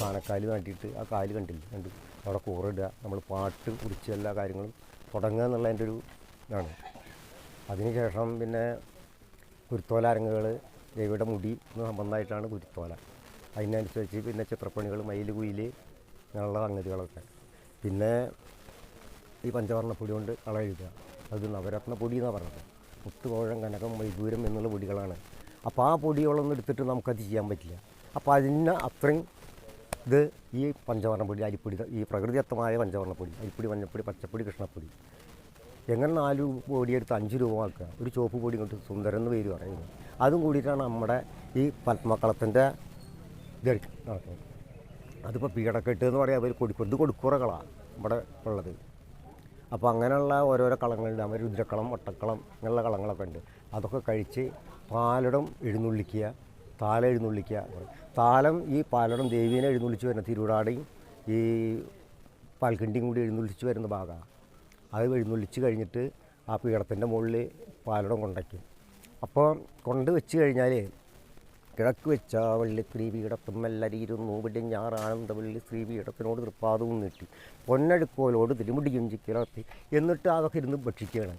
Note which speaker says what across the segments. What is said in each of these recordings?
Speaker 1: ആനക്കാല് നാട്ടിയിട്ട് ആ കാല് കണ്ടില്ല അവിടെ കൂറിടുക, നമ്മൾ പാട്ട് കുറിച്ച് എല്ലാ കാര്യങ്ങളും തുടങ്ങുക എന്നുള്ളതിൻ്റെ ഒരു ഇതാണ്. അതിനുശേഷം പിന്നെ കുരുത്തോല അരങ്ങുകൾ, ദേവിയുടെ മുടി സംബന്ധമായിട്ടാണ് കുരുത്തോല. അതിനനുസരിച്ച് പിന്നെ ചിത്രപ്പണികൾ, മയിൽ കുയിൽ അങ്ങനെയുള്ള സംഗതികളൊക്കെ. പിന്നെ ഈ പഞ്ചവർണ്ണപ്പൊടി കൊണ്ട് കള എഴുതുക, അത് നവരത്നപ്പൊടി എന്നാണ് പറഞ്ഞത്. മുത്തുകോഴം, കനകം, വൈദൂരം എന്നുള്ള പൊടികളാണ്. അപ്പോൾ ആ പൊടികളൊന്നും എടുത്തിട്ട് നമുക്കത് ചെയ്യാൻ പറ്റില്ല. അപ്പോൾ അതിന് അത്രയും ഇത് ഈ പഞ്ചവർണ്ണപ്പൊടി, അരിപ്പൊടി, ഈ പ്രകൃതിദത്തമായ പഞ്ചവർണ്ണപ്പൊടി, അരിപ്പൊടി, മഞ്ഞപ്പൊടി, പച്ചപ്പൊടി, കൃഷ്ണപ്പൊടി, എങ്ങനെ 4 പൊടിയെടുത്ത് 5 രൂപ ആക്കുക. ഒരു ചുവപ്പ് പൊടി കൊണ്ട് സുന്ദരൻ എന്ന് പേര് പറയുന്നത്. അതും കൂടിയിട്ടാണ് നമ്മുടെ ഈ പത്മക്കളത്തിൻ്റെ ഇത് നടക്കുന്നത്. അതിപ്പോൾ പീടക്കെട്ട് എന്ന് പറയാം, അവർ ഇത് കൊടുക്കുറകളാണ് നമ്മുടെ ഉള്ളത്. അപ്പോൾ അങ്ങനെയുള്ള ഓരോരോ കളങ്ങളുണ്ട്. അവർ രുദ്രക്കളം, വട്ടക്കളം, അങ്ങനെയുള്ള കളങ്ങളൊക്കെ ഉണ്ട്. അതൊക്കെ കഴിച്ച് പാലടം എഴുന്നള്ളിക്കുക, താലം എഴുന്നള്ളിക്കുക. താലം ഈ പാലടം ദേവീനെ എഴുന്നള്ളിച്ച് വരുന്ന തിരുവിടാടയും ഈ പാൽക്കണ്ടിയും കൂടി എഴുന്നള്ളിച്ച് വരുന്ന ഭാഗമാണ്. അത് എഴുന്നള്ളിച്ച് കഴിഞ്ഞിട്ട് ആ പീഠത്തിൻ്റെ മുകളിൽ പാലടം കൊണ്ടയ്ക്കും. അപ്പോൾ കൊണ്ട് വെച്ച് കഴിഞ്ഞാൽ കിഴക്ക് വെച്ച വള്ളി സ്ത്രീപീഠത്തും മെല്ലരിയിരുന്നു വെടിഞ്ഞാറാനന്ദ വള്ളി സ്ത്രീപീഠത്തിനോട് തൃപ്പാദവും നീട്ടി പൊന്നടുക്കോലോട് തിരുമുടിയും ചിക്കിലത്തി എന്നിട്ട് അതൊക്കെ ഇരുന്ന് ഭക്ഷിക്കുകയാണ്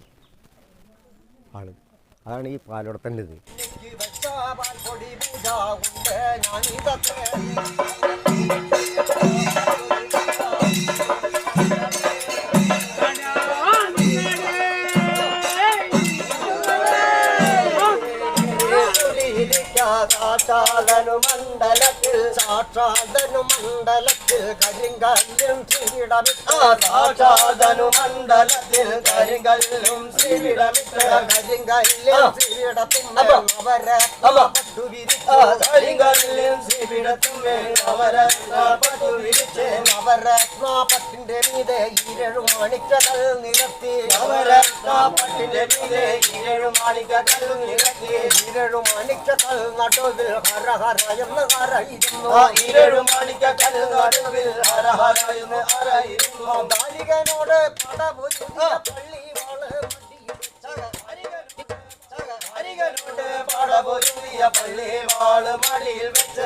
Speaker 1: ആള്. അതാണ് ഈ പാലടത്തിൻ്റെ ഇത്.
Speaker 2: സാക്ഷാദനു മണ്ഡലത്തിൽ സാക്ഷാദനു മണ്ഡലത്തിൽ കരിങ്കല്ലും ശ്രീവിടമിട്ട സാക്ഷാദനു മണ്ഡലത്തിൽ കരിങ്കല്ലും ശ്രീവിടമിട്ട കരിങ്കല്ലും ശ്രീവിടത്തും പട്ടുവിരിച്ച കരിങ്കല്ലും ശ്രീവിടത്തും പട്ടുവിരിച്ച് നവരത്ന പട്ടിന്റെ മീതെ 7 മാണിക്കകൾ നിരത്തി നവരത്ന പട്ടിന്റെ മീതെ 7 മാണിക്കകൾ നിരത്തി 7 മാണിക്കകൾ നടുവിൽ ഹര ഹര എന്ന് ഹരയിരുന്നു 7 മാണിക്കകൾ നടുവിൽ ഹര ഹര എന്ന് ഹരയിരുന്നു ബാലികനോട് പടപൊരുതിയ പള്ളി വാള് മടിയിൽ വെച്ച്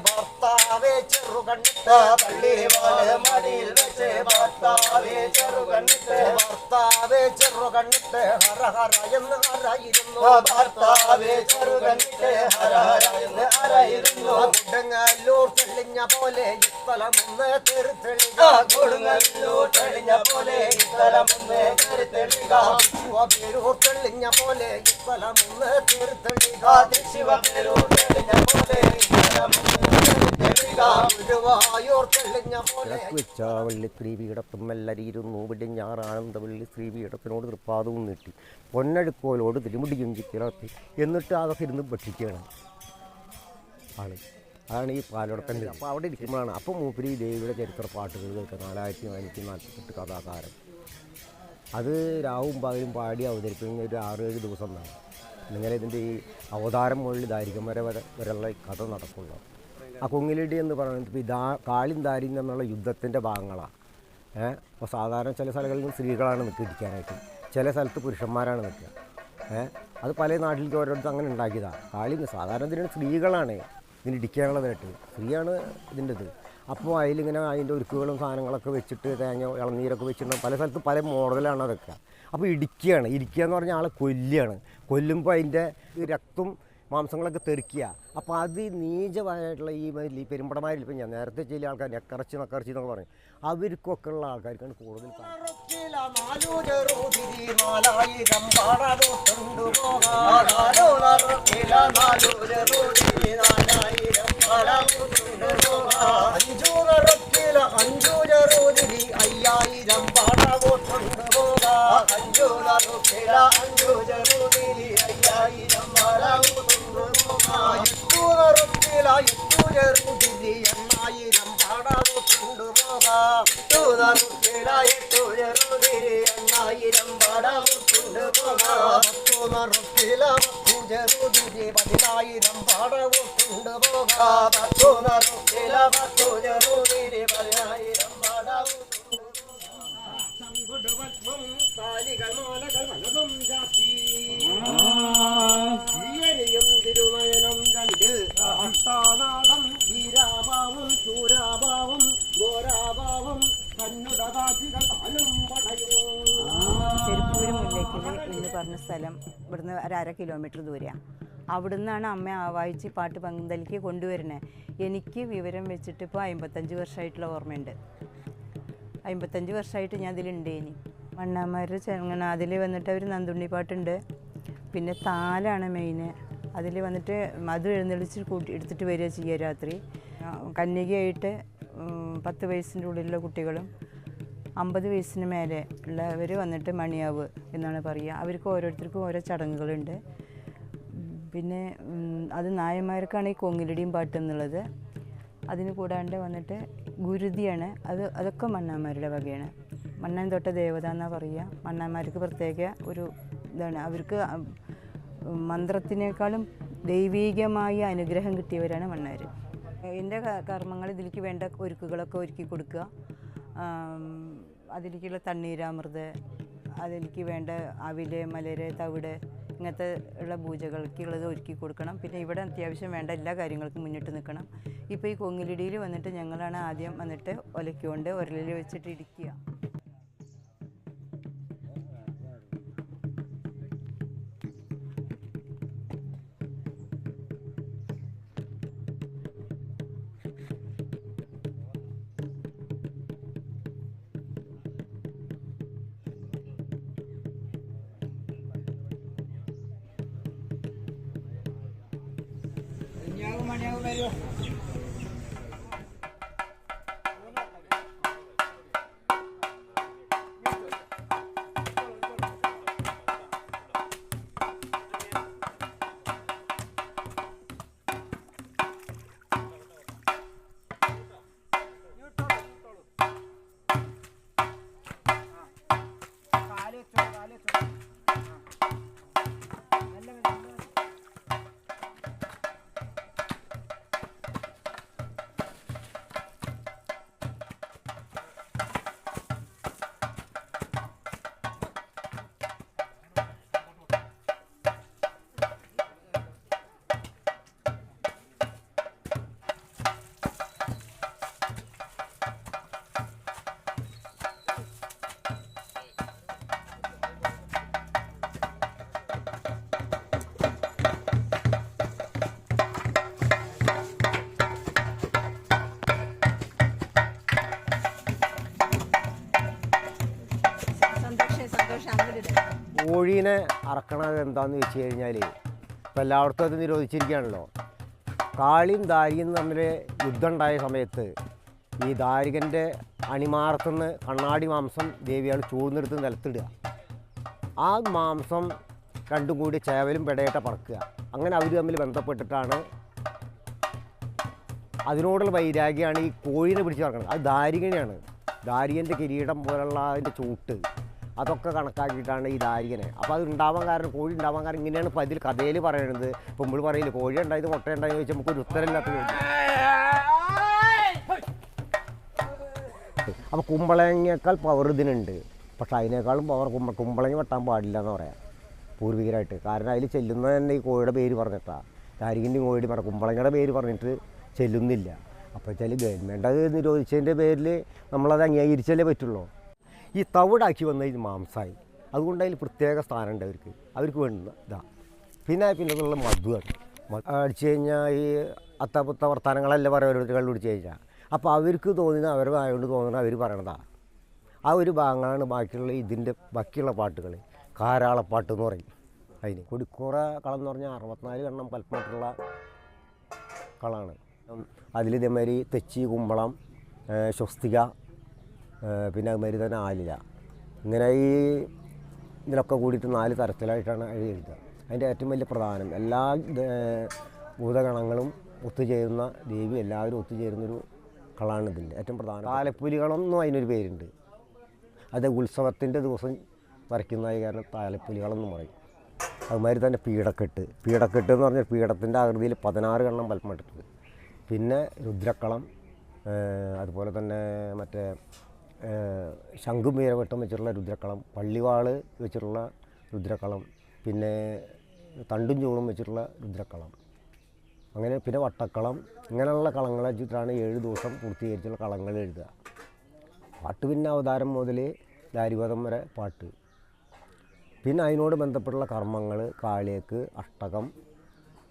Speaker 2: ഭർത്താവേ ചെറുകണ്ണിട്ട് ഹര ഹര എന്ന് ഹരയിരുന്നു കൊടുങ്ങല്ലൂർ തെളിഞ്ഞ പോലെ ഇത്തലമൊന്ന് തെരുത്തെളിക ശിവപേരൂർ തെളിഞ്ഞ പോലെ ഇത്തലമൊന്ന് തെരുത്തെളിക
Speaker 1: കിഴക്ക് വെച്ച വള്ളി സ്ത്രീപീഠത്തും മെല്ലരിയിരുന്നു വെടിഞ്ഞാറാനന്ദ വള്ളി സ്ത്രീപീഠത്തിനോട് തൃപ്പാദവും നീട്ടി പൊന്നഴുക്കോലോട് തിരുമുടിയും ചിക്കിലത്തി എന്നിട്ട് അതൊക്കെ ഇരുന്ന് ഭക്ഷിക്കുകയാണ് ആള്. അതാണ് ഈ പാലടത്തിൻ്റെ. അപ്പോൾ അവിടെ ഇരിക്കുമ്പോഴാണ് അപ്പോൾ മൂപ്പര് ദേവിയുടെ ചരിത്ര പാട്ടുകൾ കേൾക്കുക. 4448 കഥാകാരൻ. അത് രാവും പകലും പാടി അവതരിപ്പിക്കുന്ന ഒരു 6-7 ദിവസം എന്നാണ്. ഇങ്ങനെ ഇതിൻ്റെ ഈ അവതാരം മുകളിൽ ദാരികം വരെയുള്ള കഥ നടക്കുള്ളൂ. ആ കൊങ്ങിലിടി എന്ന് പറയുന്നത് ഇപ്പോൾ കാളിയും ദാരിയും എന്നുള്ള യുദ്ധത്തിൻ്റെ ഭാഗങ്ങളാണ്. അപ്പോൾ സാധാരണ ചില സ്ഥലങ്ങളിൽ സ്ത്രീകളാണ് നിൽക്കുക ഇരിക്കാനായിട്ട്, ചില സ്ഥലത്ത് പുരുഷന്മാരാണ് നിൽക്കുക. അത് പല നാട്ടിലേക്ക് ഓരോരുത്തർ അങ്ങനെ ഉണ്ടാക്കിയതാണ്. കാളി സാധാരണ ഇതിന് സ്ത്രീകളാണ് ഇതിന് ഇടിക്കാനുള്ളതായിട്ട്, സ്ത്രീയാണ് ഇതിൻ്റെ ഇത്. അപ്പോൾ അതിലിങ്ങനെ അതിൻ്റെ ഉരുക്കുകളും സാധനങ്ങളൊക്കെ വെച്ചിട്ട് തേങ്ങ ഇളനീരൊക്കെ വെച്ചിട്ട് പല സ്ഥലത്തും പല മോഡലാണ് അതൊക്കെ. അപ്പോൾ ഇരിക്കുക എന്ന് പറഞ്ഞാൽ ആളെ കൊല്ലുമ്പോൾ അതിൻ്റെ രക്തം മാംസങ്ങളൊക്കെ തെറിക്കുക. അപ്പോൾ അത് നീചമായിട്ടുള്ള ഈ പെരുമ്പടമാരിൽ ഇപ്പം ഞാൻ നേരത്തെ ചില ആൾക്കാർ നക്കറച്ചി എന്നൊക്കെ പറയും, അവർക്കൊക്കെ ഉള്ള ആൾക്കാർക്കാണ് കൂടുതൽ
Speaker 2: ും പോകാം. നിറത്തില ചെറുതിരി 10,000 പാടവും കൊണ്ടുപോകാം. നിറത്തില ചെറുതിരി 10,000 പാടവും ശങ്കുടുപത്മം കാലികൾ മാലകൾ വലതും ജാതി ഈയനിയും തിരുനയനം രണ്ട് അഷ്ടാനാഥം വീരാഭാവം ശൂരാഭാവം ഘോരാഭാവം കന്നുടകാശികൾ താനും പടയും.
Speaker 3: ചെരുപ്പൂര് മുല്ലയ്ക്കൽ എന്ന് പറഞ്ഞ സ്ഥലം ഇവിടുന്ന് ഒരു 1/2 കിലോമീറ്റർ ദൂരെയാണ്. അവിടുന്നാണ് അമ്മ ആവാഹിച്ച് പാട്ട് പന്തലിക്ക് കൊണ്ടുവരുന്നത്. എനിക്ക് വിവരം വെച്ചിട്ട് ഇപ്പോൾ 55 വർഷമായിട്ടുള്ള ഓർമ്മയുണ്ട്. 55 വർഷമായിട്ട് ഞാൻ അതിലുണ്ട്. ഇനി മണ്ണാമാർ ചെറുങ്ങനെ അതിൽ വന്നിട്ട് ഒരു നന്ദുണ്ണി പാട്ടുണ്ട്, പിന്നെ താലാണ് മെയിന്. അതിൽ വന്നിട്ട് അത് എഴുന്നള്ളിച്ച് എടുത്തിട്ട് വരിക ചെയ്യുക രാത്രി. കന്യകയായിട്ട് 10 വയസ്സിൻ്റെ ഉള്ളിലുള്ള കുട്ടികളും 50 വയസ്സിന് മേലെ ഉള്ളവർ വന്നിട്ട് മണിയാവ് എന്നാണ് പറയുക. അവർക്ക് ഓരോരുത്തർക്കും ഓരോ ചടങ്ങുകളുണ്ട്. പിന്നെ അത് നായന്മാർക്കാണ് ഈ കൊങ്ങിലടിയും പാട്ട് എന്നുള്ളത്. അതിന് കൂടാണ്ട് വന്നിട്ട് ഗുരുതിയാണ്. അതൊക്കെ മണ്ണാന്മാരുടെ വകയാണ്. മണ്ണാൻ തൊട്ട ദേവത എന്നാണ് പറയുക. മണ്ണാന്മാർക്ക് പ്രത്യേക ഒരു ഇതാണ്. അവർക്ക് മന്ത്രത്തിനേക്കാളും ദൈവീകമായ അനുഗ്രഹം കിട്ടിയവരാണ് മണ്ണാർ. എൻ്റെ കർമ്മങ്ങൾ ഇതിലേക്ക് വേണ്ട ഒരുക്കുകളൊക്കെ ഒരുക്കി കൊടുക്കുക. അതിലേക്കുള്ള തണ്ണീരാമൃത്, അതിലേക്ക് വേണ്ട അവില്, മലര്, തവിട്, ഇങ്ങനത്തെ ഉള്ള പൂജകൾക്കുള്ളത് ഒരുക്കി കൊടുക്കണം. പിന്നെ ഇവിടെ അത്യാവശ്യം വേണ്ട എല്ലാ കാര്യങ്ങൾക്കും മുന്നിട്ട് നിൽക്കണം. ഇപ്പോൾ ഈ കൊങ്ങിലിടിയിൽ വന്നിട്ട് ഞങ്ങളാണ് ആദ്യം വന്നിട്ട് ഒലയ്ക്കൊണ്ട് ഉരലിൽ വെച്ചിട്ട് ഇടിക്കുക.
Speaker 1: കോഴീനെ അറക്കണത് എന്താണെന്ന് വെച്ച് കഴിഞ്ഞാൽ ഇപ്പോൾ എല്ലായിടത്തും അത് നിരോധിച്ചിരിക്കുകയാണല്ലോ. കാളിയും ദാരികനും തമ്മിൽ യുദ്ധം ഉണ്ടായ സമയത്ത് ഈ ദാരികൻ്റെ അണിമാറത്തുനിന്ന് കണ്ണാടി മാംസം ദേവിയാൾ ചൂഴ്ന്നെടുത്ത് നിലത്തിടുക. ആ മാംസം രണ്ടും കൂടി ചേവലും പെടയായിട്ട് പറക്കുക. അങ്ങനെ അവർ തമ്മിൽ ബന്ധപ്പെട്ടിട്ടാണ് അതിനോടുള്ള വൈരാഗ്യമാണ് ഈ കോഴീനെ പിടിച്ച് പറക്കുന്നത്. അത് ദാരികനെയാണ്. ദാരികൻ്റെ കിരീടം പോലുള്ള അതിൻ്റെ ചൂട്ട് അതൊക്കെ കണക്കാക്കിയിട്ടാണ് ഈ ദാരികനെ. അപ്പോൾ അത് ഉണ്ടാവാൻ കാരണം, കോഴി ഉണ്ടാവാൻ കാരണം ഇങ്ങനെയാണ് ഇപ്പോൾ അതിൽ കഥയിൽ പറയുന്നത്. ഇപ്പോൾ നമ്മൾ പറയില്ല കോഴി ഉണ്ടായത് മുട്ട ഉണ്ടായെന്ന് ചോദിച്ചാൽ നമുക്കൊരു ഉത്തരമില്ലാത്ത ചോദിച്ചു. അപ്പോൾ കുമ്പളങ്ങയേക്കാൾ പവർ ഇതിനുണ്ട്. പക്ഷെ അതിനേക്കാളും പവർ കുമ്പളങ്ങ വെട്ടാൻ പാടില്ല എന്ന് പറയാം പൂർവികരായിട്ട്. കാരണം അതിൽ ചെല്ലുന്നത് തന്നെ ഈ കോഴിയുടെ പേര് പറഞ്ഞിട്ടാണ്. ദാരികൻ്റെയും കോഴിയുടെ പറഞ്ഞ കുമ്പളങ്ങയുടെ പേര് പറഞ്ഞിട്ട് ചെല്ലുന്നില്ല. അപ്പോൾ വെച്ചാൽ ഗവൺമെൻറ് അത് നിരോധിച്ചതിൻ്റെ പേരിൽ നമ്മളത് അംഗീകരിച്ചല്ലേ പറ്റുള്ളൂ. ഈ തവിടാക്കി വന്ന ഇത് മാംസമായി. അതുകൊണ്ട് അതിൽ പ്രത്യേക സ്ഥാനമുണ്ട് അവർക്ക് വേണ്ടുന്ന ഇതാ. പിന്നെയുള്ള മധുവാണ്. അടിച്ചു കഴിഞ്ഞാൽ ഈ അത്തപുത്ത വർത്തമാനങ്ങളെല്ലാം പറയാം ഓരോരുത്തർ കണ്ടുപിടിച്ച് കഴിഞ്ഞാൽ. അപ്പോൾ അവർക്ക് തോന്നുന്ന അവരുടെ ആയതുകൊണ്ട് തോന്നുന്ന അവർ പറയണതാണ്. ആ ഒരു ഭാഗമാണ് ബാക്കിയുള്ള ഇതിൻ്റെ ബാക്കിയുള്ള പാട്ടുകൾ. കാരാളപ്പാട്ട് എന്ന് പറയും അതിന്. കൊടിക്കൂറ കളം എന്ന് പറഞ്ഞാൽ 64 എണ്ണം പൽപ്പാട്ടുള്ള കളമാണ്. അതിൽ ഇതേമാതിരി തെച്ചി, കുമ്പളം, സ്വസ്തിക, പിന്നെ അതുമാതിരി തന്നെ ആലില, ഇങ്ങനെ ഈ ഇതിലൊക്കെ കൂടിയിട്ട് 4 തരത്തിലായിട്ടാണ് എഴുതുക. അതിൻ്റെ ഏറ്റവും വലിയ പ്രധാനം എല്ലാ ഭൂതഗണങ്ങളും ഒത്തുചേരുന്ന ദേവി, എല്ലാവരും ഒത്തുചേരുന്നൊരു കളമാണ് ഇതിൻ്റെ ഏറ്റവും പ്രധാനം. താലപ്പൊലികളൊന്നും അതിനൊരു പേരുണ്ട്. അത് ഉത്സവത്തിൻ്റെ ദിവസം വരയ്ക്കുന്ന കാരണം താലപ്പൊലികളെന്നും പറയും. അതുമാതിരി തന്നെ പീഠക്കെട്ട് എന്ന് പറഞ്ഞാൽ പീഠത്തിൻ്റെ ആകൃതിയിൽ 16 കണ്ണം പൽമട്ടിട്ട്. പിന്നെ രുദ്രക്കളം, അതുപോലെ തന്നെ മറ്റേ ശംഖും വീരവട്ടം വെച്ചിട്ടുള്ള രുദ്രക്കളം, പള്ളിവാള് വെച്ചിട്ടുള്ള രുദ്രക്കളം, പിന്നെ തണ്ടും ചൂളും വെച്ചിട്ടുള്ള രുദ്രക്കളം, അങ്ങനെ പിന്നെ വട്ടക്കളം, ഇങ്ങനെയുള്ള കളങ്ങൾ വെച്ചിട്ടാണ് 7 ദിവസം പൂർത്തീകരിച്ചുള്ള കളങ്ങൾ എഴുതുക. പാട്ട് പിന്നെ അവതാരം മുതൽ ദാരിവധം വരെ പാട്ട്. പിന്നെ അതിനോട് ബന്ധപ്പെട്ടുള്ള കർമ്മങ്ങൾ, കാളിയേക്ക്, അഷ്ടകം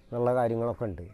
Speaker 1: എന്നുള്ള കാര്യങ്ങളൊക്കെ ഉണ്ട്.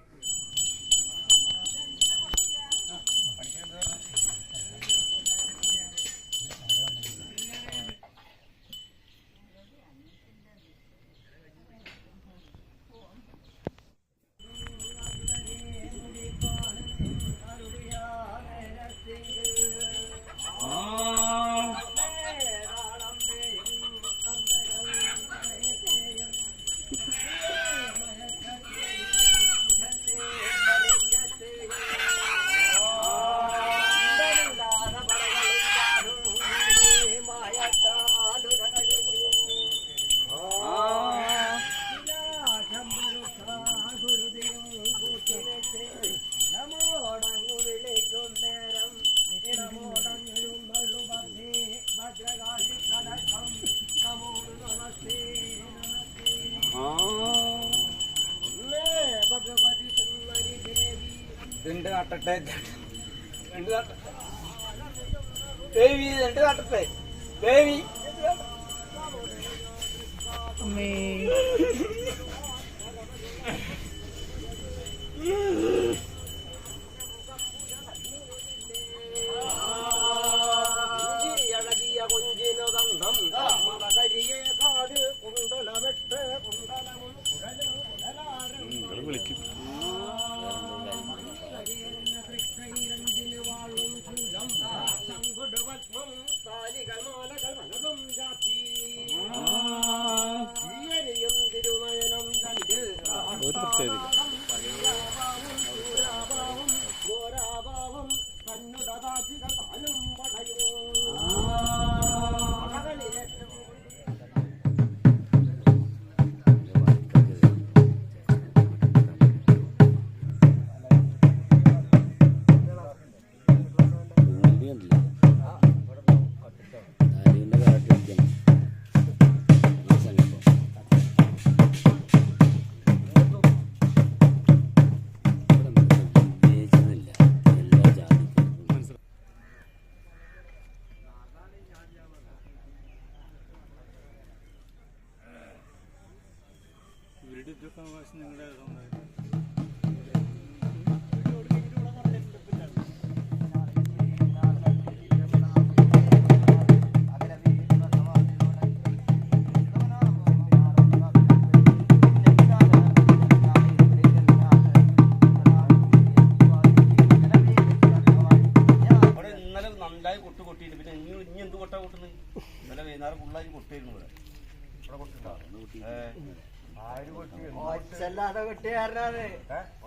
Speaker 2: ഒച്ചല്ലാത്ത കൊട്ടിയായിരുന്നു.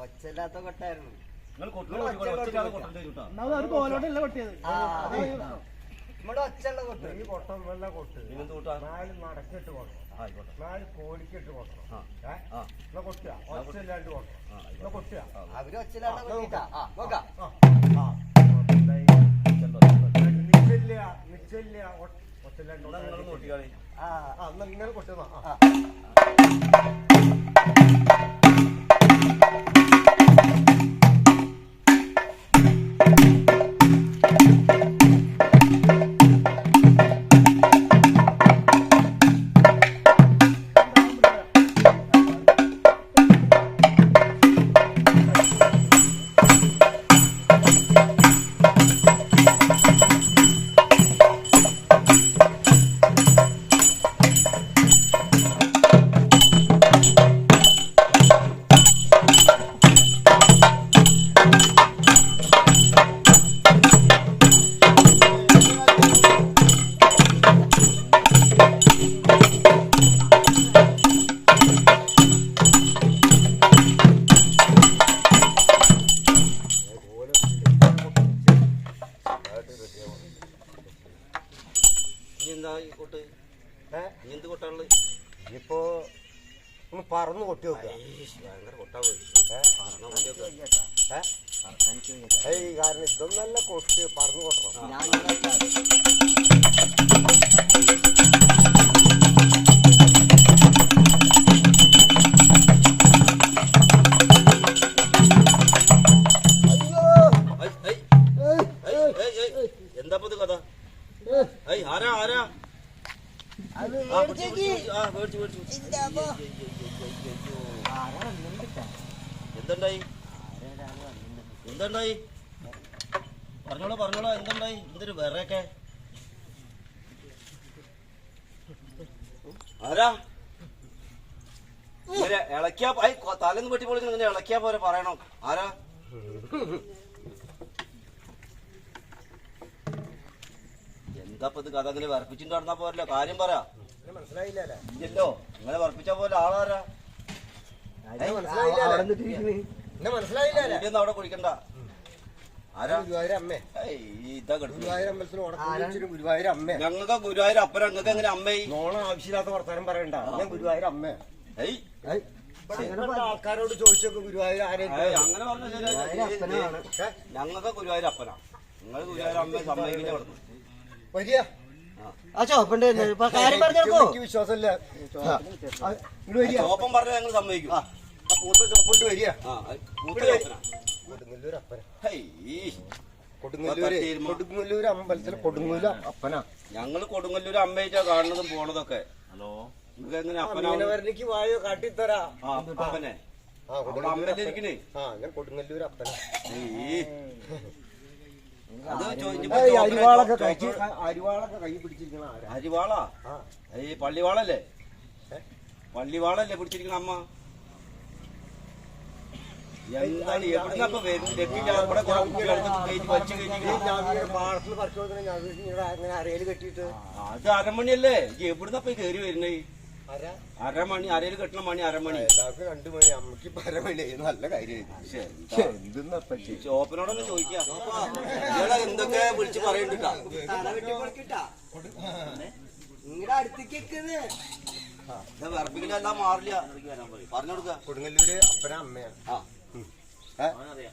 Speaker 2: ഒച്ചല്ലാത്ത കൊട്ടായിരുന്നു. നമ്മുടെ ഒച്ചുള്ള കൊട്ട്. ഈ കൊട്ടം നല്ല കൊട്ട്. 4 നടക്കിട്ട് കൊട്ടണം, 4 കോടിക്കിട്ട് കൊട്ടണം. കൊട്ടുക, ഒച്ചല്ലാണ്ട് കൊട്ടണം. കൊട്ടുക, അവര് ഒച്ചല്ലാണ്ട് കൊട്ടിട്ടാ നോക്കാം. നിശ്ചയില്ല ഒച്ചല്ലാണ്ട് കൊട്ടിക്കളി. ഇങ്ങനെ കൊട്ടുന്ന
Speaker 1: ഇപ്പോ ഒന്ന് പറന്ന് കൊട്ടി നോക്കുക. കാരണം ഇതൊന്നല്ല കൊട്ട് പറന്ന് കൊട്ടണം.
Speaker 4: എന്താ കഥ? ആരാ ആരാ എന്തുണ്ടായി? എന്തുണ്ടായി? പറഞ്ഞോളൂ പറഞ്ഞോളൂ, എന്തുണ്ടായി? എന്തൊരു വേറെയൊക്കെ ആരാ ഇങ്ങനെ ഇളക്കിയാ തലേന്ന് വെട്ടി പൊളിക്കുന്ന ഇങ്ങനെ ഇളക്കിയാ പോലെ പറയണോ? ആരാ? എന്താ ഇത് കഥ അങ്ങനെ വർപ്പിച്ചിട്ട് നടന്നാ പോരല്ലോ, കാര്യം പറ. ഇല്ലല്ലോ, ഇങ്ങനെ വർപ്പിച്ചാ പോലെ ആളാരാ? അവിടെ കുടിക്കണ്ട. ഞങ്ങൾക്ക് ഗുരുവായൂർ അപ്പന, ഞങ്ങൾക്ക് എങ്ങനെ അമ്മേ?
Speaker 1: നോണം ആവശ്യമില്ലാത്ത വർത്താനം പറയണ്ട. ഞാൻ ഗുരുവായൂർ അമ്മ. ആൾക്കാരോട് ചോദിച്ചോക്കെ ഗുരുവായൂർ
Speaker 4: അങ്ങനെ പറഞ്ഞ ഞങ്ങൾക്ക് ഗുരുവായൂർ അപ്പനാ, നിങ്ങൾ ഗുരുവായൂർ അമ്മയെ സമ്മതിക്കില്ല. പറഞ്ഞു
Speaker 1: വരിക വിശ്വാസമില്ല.
Speaker 4: ചോപ്പം പറഞ്ഞ ഞങ്ങൾ സമ്മതിക്കും.
Speaker 1: ചോപ്പോട്ട് വരിക. കൊടുങ്ങല്ലൂർ അമ്പലത്തിൽ കൊടുങ്ങല്ലൂർ അപ്പനാ.
Speaker 4: ഞങ്ങള് കൊടുങ്ങല്ലൂർ അമ്മയായിട്ടാ കാണുന്നതും പോണതൊക്കെ. ഹലോ, നിങ്ങൾക്ക് എങ്ങനെ
Speaker 1: അപ്പനാവരലേക്ക് വായോ കാട്ടിത്തരാ.
Speaker 4: അപ്പനെ അമ്മേന്റെ ഇരിക്കണേ.
Speaker 1: കൊടുങ്ങല്ലൂർ അപ്പനാ.
Speaker 4: അരിവാളൊക്കെ
Speaker 1: കൈ പിടിച്ചിരിക്കണ
Speaker 4: അരിവാളാ? ഈ പള്ളിവാളല്ലേ? പള്ളിവാളല്ലേ പിടിച്ചിരിക്കണ അമ്മ? എന്താണ് എവിടുന്നപ്പോ
Speaker 1: അരയിൽ കെട്ടിട്ട്?
Speaker 4: അത് അരമണിയല്ലേ? എവിടുന്നപ്പോ കേറി വരുന്നേ? അരമണി, അരയിൽ കെട്ടണ മണി അരമണി.
Speaker 1: 2 മണി. അമ്മക്ക് അരമണി. നല്ല കാര്യം.
Speaker 4: ചോപ്പനോടൊന്ന് ചോദിക്കാം. എന്തൊക്കെ വിളിച്ച് പറയണ്ടിട്ടാ? വിറപ്പിക്കലെല്ലാം മാറില്ല. പറഞ്ഞു കൊടുക്ക.
Speaker 1: കൊടുങ്ങല്ലൂര് അപ്പന അമ്മയാ.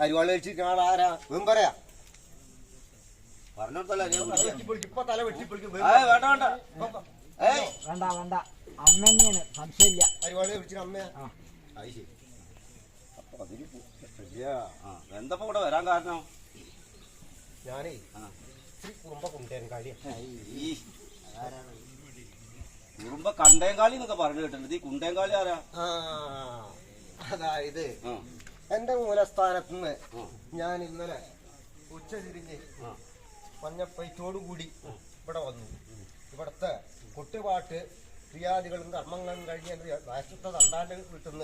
Speaker 1: അരിവാള് കഴിച്ചിരിക്കണ ആളാരാ? പറയാ.
Speaker 4: പറഞ്ഞു കൊടുത്തല്ലേ?
Speaker 1: ഇപ്പൊ തല വെട്ടിപ്പൊളിക്കും.
Speaker 4: വേണ്ട വേണ്ട
Speaker 2: വേണ്ട വേണ്ട, അമ്മ തന്നെയാണ്, സംശയമില്ല.
Speaker 1: അരിവാള് കഴിച്ചിട്ട് അമ്മയാ.
Speaker 4: എന്താ ഇവിടെ വരാൻ കാരണം?
Speaker 1: ഞാനേ ഇത്തിരി കുറുമ്പ കുണ്ടേൻകാളി.
Speaker 4: കുറുമ്പ കണ്ടേങ്കാളി എന്നൊക്കെ പറഞ്ഞു കേട്ടിട്ടുണ്ട്. ഈ കുണ്ടേങ്കാളി ആരാ?
Speaker 1: അതായത് എന്റെ മൂലസ്ഥാനത്തുനിന്ന് ഞാൻ ഇന്നലെ ഉച്ച തിരിഞ്ഞ് മഞ്ഞപ്പൈറ്റോടുകൂടി ഇവിടെ വന്നു. ഇവിടുത്തെ കൊട്ടുപാട്ട് ക്രിയാദികളും കർമ്മങ്ങളും കഴിഞ്ഞ് രാഷ്ട്രത്തെ തണ്ടാൻ്റെ വീട്ടിൽ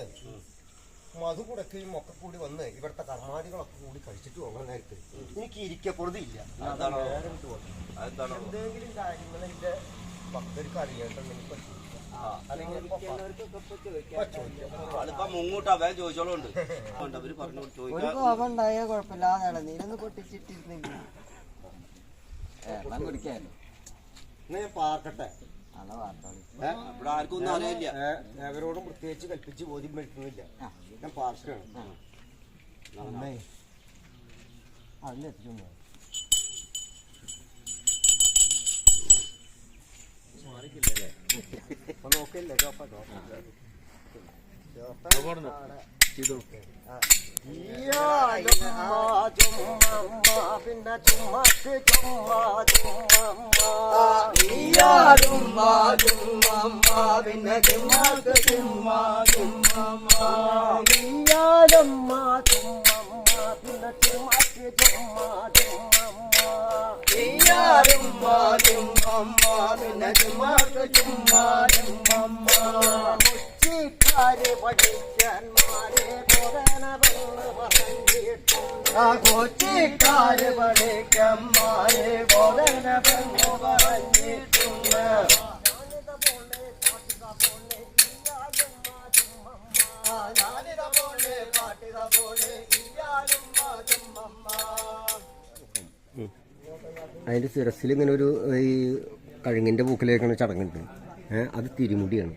Speaker 1: മധു കുടക്കുകയും ഒക്കെ കൂടി വന്ന് ഇവിടുത്തെ കർമാദികളൊക്കെ കൂടി കഴിച്ചിട്ട് പോകാൻ നേരത്ത് എനിക്ക് ഇരിക്കപ്പൊറുതില്ല. എന്തെങ്കിലും കാര്യങ്ങൾ എൻ്റെ ഭക്തർക്ക് അറിയേണ്ടെന്ന്
Speaker 4: മുങ്ങൂട്ടാ വേഗം ചോദിച്ചോളുണ്ട്. അവര് പറഞ്ഞു
Speaker 2: ഒരു കോപം ഉണ്ടായാൽ കുഴപ്പമില്ലാതാണ്. നീരൊന്ന് പൊട്ടിച്ചിട്ടിരുന്നില്ല. കുടിക്കാനോ
Speaker 1: ഞാൻ പാർക്കട്ടെ.
Speaker 4: ഇവിടെ ആർക്കും ഒന്നും അറിയില്ല.
Speaker 1: ഏവരോടും പ്രത്യേകിച്ച് കൽപ്പിച്ച് ബോധ്യം വരുത്തുന്നില്ല. ഞാൻ പാർക്കാണ്. അതിലെത്തിച്ചു നോക്കില്ലേ പിന്നെ ചുമ്മാക്ക്
Speaker 2: പിന്നെ ചുമ്മാക്ക്
Speaker 1: കൊച്ചിക്കാരെ പഠിക്കാന്മാരെ കൊച്ചിക്കാര് പഠിക്കന്മാരെ ബോധനമെന്ന് പറഞ്ഞിട്ടുണ്ട്. അതിൻ്റെ ശിരസിൽ ഇങ്ങനെ ഒരു ഈ കഴുങ്ങിൻ്റെ പൂക്കിലേക്കാണ് ചടങ്ങുണ്ട്. അത് തിരുമുടിയാണ്.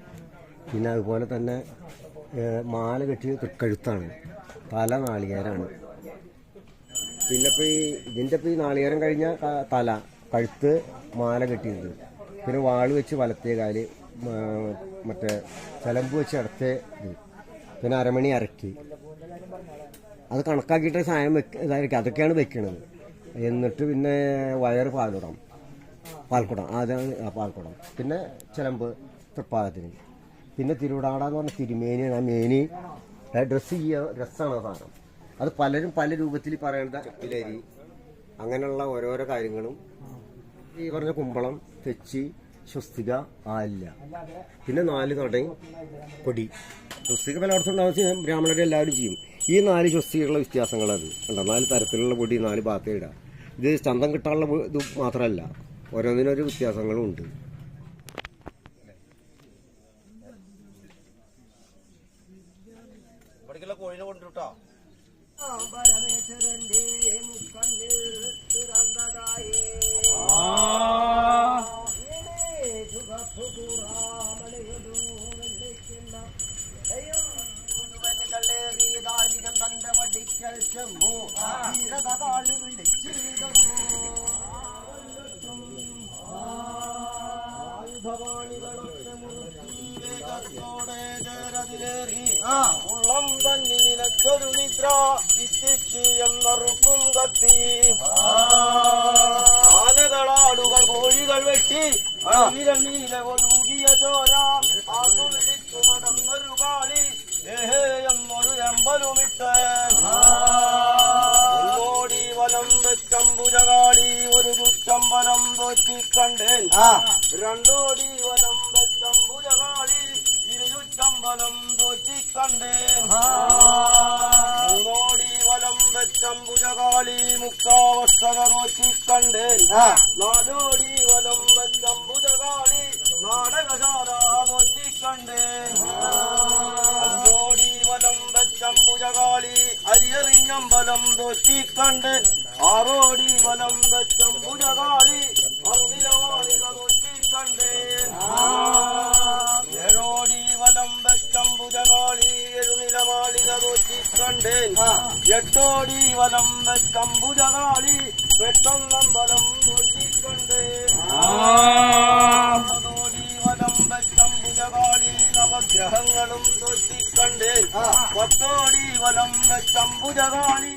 Speaker 1: പിന്നെ അതുപോലെ തന്നെ മാല കെട്ടിയ തൃക്കഴുത്താണ്, തല നാളികേരാണ്. പിന്നെ ഇപ്പോൾ ഇതിൻ്റെ ഇപ്പോൾ ഈ നാളികേരം കഴിഞ്ഞ തല, കഴുത്ത് മാല കെട്ടിയത്, പിന്നെ വാള് വെച്ച് വലത്തേ കാല്, മറ്റേ ചിലമ്പ് വെച്ച് ഇടത്തേ ഇത്, പിന്നെ അരമണി അരക്കി. അത് കണക്കാക്കിയിട്ട് സാധനം ഇതായിരിക്കും, അതൊക്കെയാണ് വെക്കണത്. എന്നിട്ട് പിന്നെ വയറ് പാൽക്കുടം, അതാണ് പാൽക്കുടം. പിന്നെ ചിലമ്പ് തൃപ്പാദത്തിന്. പിന്നെ തിരുവിടാടാന്ന് പറഞ്ഞ തിരുമേനിയാണ്. ആ മേനി ഡ്രസ്സാണ് ആ സാധനം. അത് പലരും പല രൂപത്തിൽ പറയേണ്ട ഇലരി, അങ്ങനെയുള്ള ഓരോരോ കാര്യങ്ങളും. ഈ പറഞ്ഞ കുമ്പളം, തെച്ചി, സ്വസ്തിക, ആലില്ല, പിന്നെ 4 നടയും കൊടി. സ്വസ്തിക പലയിടത്തും ഉണ്ടാകുന്ന ബ്രാഹ്മണരെ എല്ലാവരും ചെയ്യും. ഈ 4 സ്വസ്തികയുള്ള വ്യത്യാസങ്ങളത് ഉണ്ടോ, 4 തരത്തിലുള്ള പൊടി 4 ഭാഗത്തേ ഇടാം. ഇത് ചന്തം കിട്ടാനുള്ള ഇത് മാത്രമല്ല, ഓരോന്നിനൊരു വ്യത്യാസങ്ങളും ഉണ്ട്.
Speaker 4: ഇവിടേക്കുള്ള കോഴിനെ കൊണ്ടുട്ടോ.
Speaker 2: പരമേശ്വരന്റെ മുക്കണ്ണിൽ തുറന്നതായേ തന്റെ വടിക്കൽ ചെമ്മു കാളി വിളിച്ചിടുന്നു. ഉള്ളം തന്നെ നിലച്ചൊരു നിദ്ര എന്നറുക്കും കത്തി. ആനകളാടുകൾ കോഴികൾ വെട്ടി വിരമീല ഒഴുകിയ ചോര ആകു വിളിച്ചു നടന്നൊരു കാളി എന്നൊരു എമ്പലുമിട്ട് ഓടി വലം വെച്ചമ്പുജകാളി ഒരു ചുറ്റമ്പലം തോറ്റിക്കണ്ടേൻ. 2 ഓടി വലം വെച്ചമ്പുജകാളി ഇരുചുറ്റമ്പലം തോറ്റിക്കണ്ടേൻ. 3 ഓടി വലം വെച്ചമ്പുജകാളി മുക്കാവസ്ഥക തോറ്റിക്കണ്ടേൻ. 4 ഓടി വലം വെച്ചമ്പുജകാളി നാടകശാല തോറ്റിക്കണ്ടേൻ. 5 ഓടി വലം വെച്ചമ്പുജകാളി അരിയറിഞ്ഞമ്പലം തോറ്റിക്കണ്ടേൻ. 6 ഓടി വലം വെച്ചമ്പുജകാളി അറുതിലവാളിക തോറ്റിക്കണ്ടേൻ. 7 ഓടി വലം വെച്ചമ്പുജകാളി എഴുനിലമാളിക തോറ്റിക്കണ്ടേൻ. 8 ഓടി വലം വെച്ചമ്പുജകാളി പെട്ടന്നമ്പലം തോറ്റിക്കണ്ടേൻ. 9 ഓടി വലം വെച്ചമ്പുജകാളി നവഗ്രഹങ്ങളും തോറ്റിക്കണ്ടേൻ. 10 ഓടി വലം വെച്ചമ്പുജകാളി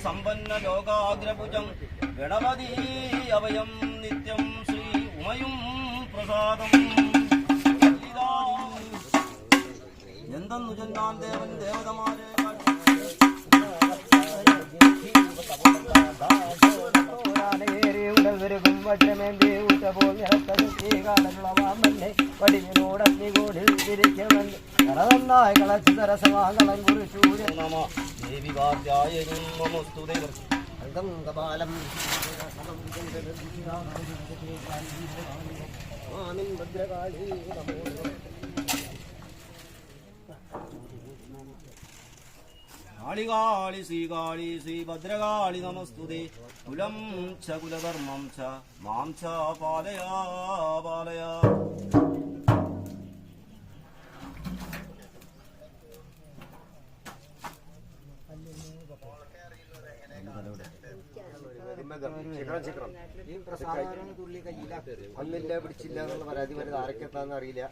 Speaker 2: സമ്പന്ന ലോകാഗ്രഭുജം ഗണപതി അഭയം നിത്യം ശ്രീ ഉമയും പ്രസാദം. എന്തെന്നു ചെന്നാൻ ദേവൻ ദേവതമാരെ ദേവികാര്യായ നമസ്തുതേ.
Speaker 4: കാളികാളി ശ്രീകാളി ശ്രീഭദ്രകാളി നമസ്തുതേ കുലം ച കുലധർമ്മം ച മാം ച പാലയ പാലയ.
Speaker 1: അന്നില്ല പിടിച്ചില്ല എന്നുള്ള പരാതി വരുന്നത് ആരൊക്കെത്താന്ന് അറിയില്ല.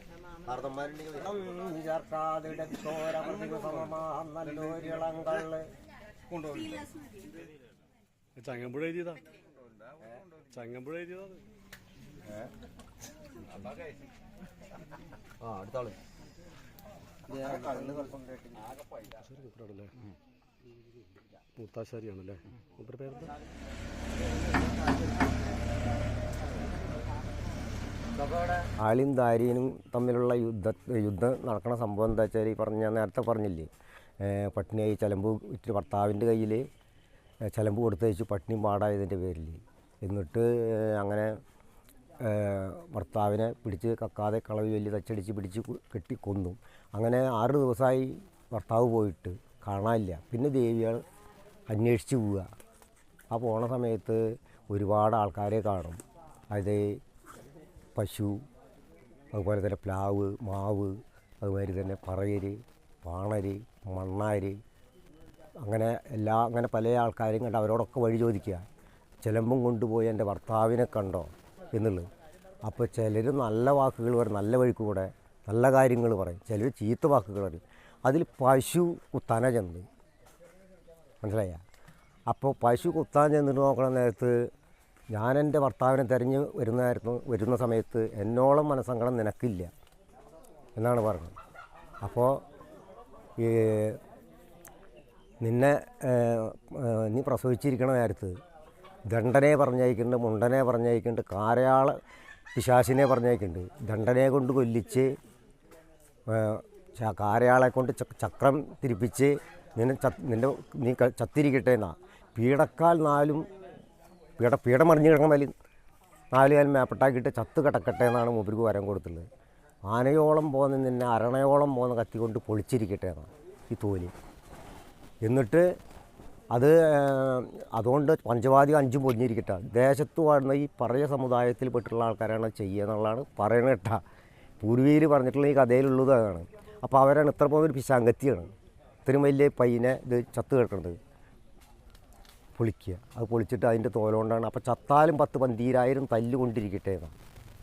Speaker 5: ചങ്ങമ്പുഴ എഴുതിയതാ, ചങ്ങമ്പുഴ എഴുതിയതാ.
Speaker 1: അടുത്താള്
Speaker 5: മുത്താശ്ശേരിയാണല്ലേ മൂപ്പരുടെ പേരെന്താ?
Speaker 1: ആളിയും ദാരിയനും തമ്മിലുള്ള യുദ്ധം നടക്കുന്ന സംഭവം എന്താ വെച്ചാൽ ഞാൻ നേരത്തെ പറഞ്ഞില്ലേ, പട്ടിണിയായി ചിലമ്പ് വിറ്റ് ഭർത്താവിൻ്റെ കയ്യിൽ ചിലമ്പ് കൊടുത്തയച്ചു പട്ടിണി പാടായതിൻ്റെ പേരിൽ. എന്നിട്ട് അങ്ങനെ ഭർത്താവിനെ പിടിച്ച് കക്കാതെ കളവ് ചൊല്ലി തച്ചടിച്ച് പിടിച്ച് കെട്ടി കൊന്നു. അങ്ങനെ 6 ദിവസമായി ഭർത്താവ് പോയിട്ട് കാണാനില്ല. പിന്നെ ദേവികൾ അന്വേഷിച്ച് പോവുക. ആ പോണ സമയത്ത് ഒരുപാട് ആൾക്കാരെ കാണും. അത് പശു, അതുപോലെ തന്നെ പ്ലാവ്, മാവ്, അതുമാതിരി തന്നെ പറയര്, പാണര്, മണ്ണാര്, അങ്ങനെ പല ആൾക്കാരെയും കണ്ട് അവരോടൊക്കെ വഴി ചോദിക്കുക. ചിലമ്പും കൊണ്ടുപോയി എൻ്റെ ഭർത്താവിനെ കണ്ടോ എന്നുള്ളത്. അപ്പോൾ ചിലർ നല്ല വാക്കുകൾ പറയും, നല്ല വഴിക്ക് കൂടെ നല്ല കാര്യങ്ങൾ പറയും, ചിലർ ചീത്ത വാക്കുകൾ പറയും. അതിൽ പശു കുത്താനാ ചെന്നത്, മനസ്സിലായ? അപ്പോൾ പശു കുത്താൻ ചെന്നിട്ട് നോക്കണ നേരത്ത് ഞാൻ എൻ്റെ ഭർത്താവിനെ തിരഞ്ഞ് വരുന്ന സമയത്ത് എന്നോളം മനസ്സങ്കടം നിനക്കില്ല എന്നാണ് പറഞ്ഞത്. അപ്പോൾ നിന്നെ നീ പ്രസവിച്ചിരിക്കണ നേരത്ത് ദണ്ഡനെ പറഞ്ഞയക്കുന്നുണ്ട്, മുണ്ടനെ പറഞ്ഞയക്കുന്നുണ്ട്, കാരയാള പിശാചിനെ പറഞ്ഞയക്കുന്നുണ്ട്. ദണ്ഡനെ കൊണ്ട് കൊല്ലിച്ച് കാരയാളെ കൊണ്ട് ചക്രം തിരിപ്പിച്ച് നീ ചത്തിരിക്കട്ടെ എന്നാ. പീഡക്കാൽ 4 പീഠം മറിഞ്ഞ് കിടക്കണ 4 കാലം മേപ്പെട്ടാക്കിയിട്ട് ചത്ത് കിടക്കട്ടെ എന്നാണ് മൂപ്പർക്ക് വരം കൊടുത്തുള്ളത്. ആനയോളം പോകുന്ന നിന്നെ അരണയോളം പോകുന്ന കത്തി കൊണ്ട് പൊളിച്ചിരിക്കട്ടെ എന്നാണ് ഈ തോല്. എന്നിട്ട് അതുകൊണ്ട് പഞ്ചവാദി 5 പൊതിഞ്ഞിരിക്കട്ടെ. ദേശത്ത് വാഴുന്ന ഈ പറയ സമുദായത്തിൽപ്പെട്ടുള്ള ആൾക്കാരാണ് ചെയ്യുക എന്നുള്ളതാണ് പറയണ കേട്ടാ. പൂർവീയിൽ പറഞ്ഞിട്ടുള്ള ഈ കഥയിലുള്ളത് അതാണ്. അപ്പോൾ അവരാണ് ഇത്ര പോകുന്നൊരു പിശാങ്കത്തിയാണ്. ഇത്രയും വലിയ പയ്യനെ ഇത് ചത്ത് കിടക്കുന്നത് പൊളിക്കുക. അത് പൊളിച്ചിട്ട് അതിൻ്റെ തോലുകൊണ്ടാണ്. അപ്പോൾ ചത്താലും 10 പന്തീരായിരം തല്ലുകൊണ്ടിരിക്കട്ടെ എന്നാണ്.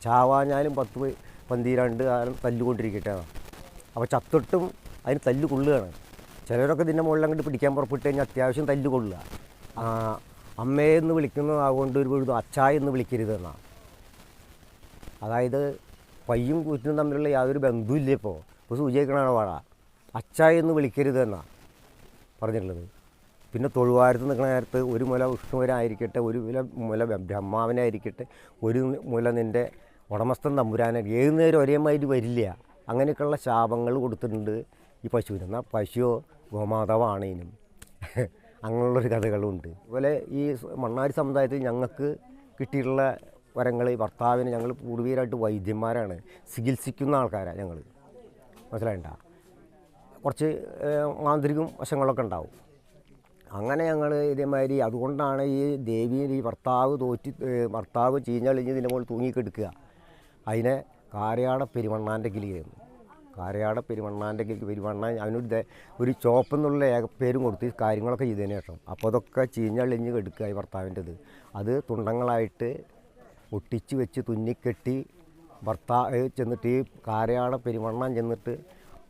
Speaker 1: ചാവാഞ്ഞാലും 10 പന്തീരാണ്ട് കാലം തല്ലുകൊണ്ടിരിക്കട്ടെ എന്നാണ്. അപ്പോൾ ചത്തിട്ടും അതിന് തല്ല് കൊള്ളുകയാണ്. ചിലരൊക്കെ ഇതിൻ്റെ മുകളിൽ അങ്ങോട്ട് പിടിക്കാൻ പുറപ്പെട്ട് കഴിഞ്ഞാൽ അത്യാവശ്യം തല്ല് കൊള്ളുക. അമ്മയെന്ന് വിളിക്കുന്നതാകൊണ്ട് ഒരു അച്ചായ എന്ന് വിളിക്കരുതെന്നാണ്. അതായത് പയ്യും കൂറ്റിനും തമ്മിലുള്ള യാതൊരു ബന്ധുവില്ല. ഇപ്പോൾ സൂചിക്കണാണ് പാട അച്ചായ എന്ന് വിളിക്കരുതെന്നാണ് പറഞ്ഞിട്ടുള്ളത്. പിന്നെ തൊഴുവാരത്ത് നിൽക്കുന്ന നേരത്ത് ഒരു മുല വിഷ്ണുവരായിരിക്കട്ടെ, ഒരു മുല ബ്രഹ്മാവനായിരിക്കട്ടെ, ഒരു മുല നിൻ്റെ ഉടമസ്ഥൻ തമ്പുരാനെ, ഏത് നേരം ഒരേമാതിരി വരില്ല. അങ്ങനെയൊക്കെയുള്ള ശാപങ്ങൾ കൊടുത്തിട്ടുണ്ട് ഈ പശുവിന്. എന്നാൽ പശുവോ ഗോമാതാവാണേനും അങ്ങനെയുള്ളൊരു കഥകളുണ്ട്. അതുപോലെ ഈ മണ്ണാരി സമുദായത്തിൽ ഞങ്ങൾക്ക് കിട്ടിയിട്ടുള്ള വരങ്ങൾ, ഭർത്താവിന് ഞങ്ങൾ പൂർവീകരായിട്ട് വൈദ്യന്മാരാണ്, ചികിത്സിക്കുന്ന ആൾക്കാരാണ് ഞങ്ങൾ, മനസ്സിലായിണ്ട? കുറച്ച് മാന്ത്രികം വശങ്ങളൊക്കെ ഉണ്ടാവും. അങ്ങനെ ഞങ്ങൾ ഇതേമാതിരി അതുകൊണ്ടാണ് ഈ ദേവിയിൽ ഈ ഭർത്താവ് ചീഞ്ഞളിഞ്ഞ് ഇതിൻ്റെ മുകളിൽ തൂങ്ങിക്കെടുക്കുക. അതിനെ കാരയാട പെരുമണ്ണാൻ്റെ കിളിയായിരുന്നു. കാരയാട പെരുമണ്ണാൻ്റെ പെരുമണ്ണ ഒരു ചോപ്പെന്നുള്ള പേരും കൊടുത്ത് കാര്യങ്ങളൊക്കെ ചെയ്തതിന് ശേഷം അപ്പോൾ അതൊക്കെ ചീഞ്ഞളിഞ്ഞ് കെടുക്കുക ഈ ഭർത്താവിൻ്റെത്. അത് തുണ്ടങ്ങളായിട്ട് ഒട്ടിച്ച് വെച്ച് തുന്നിക്കെട്ടി ഭർത്താവ് ചെന്നിട്ട് ഈ കാരയാട പെരുമണ്ണാൻ ചെന്നിട്ട്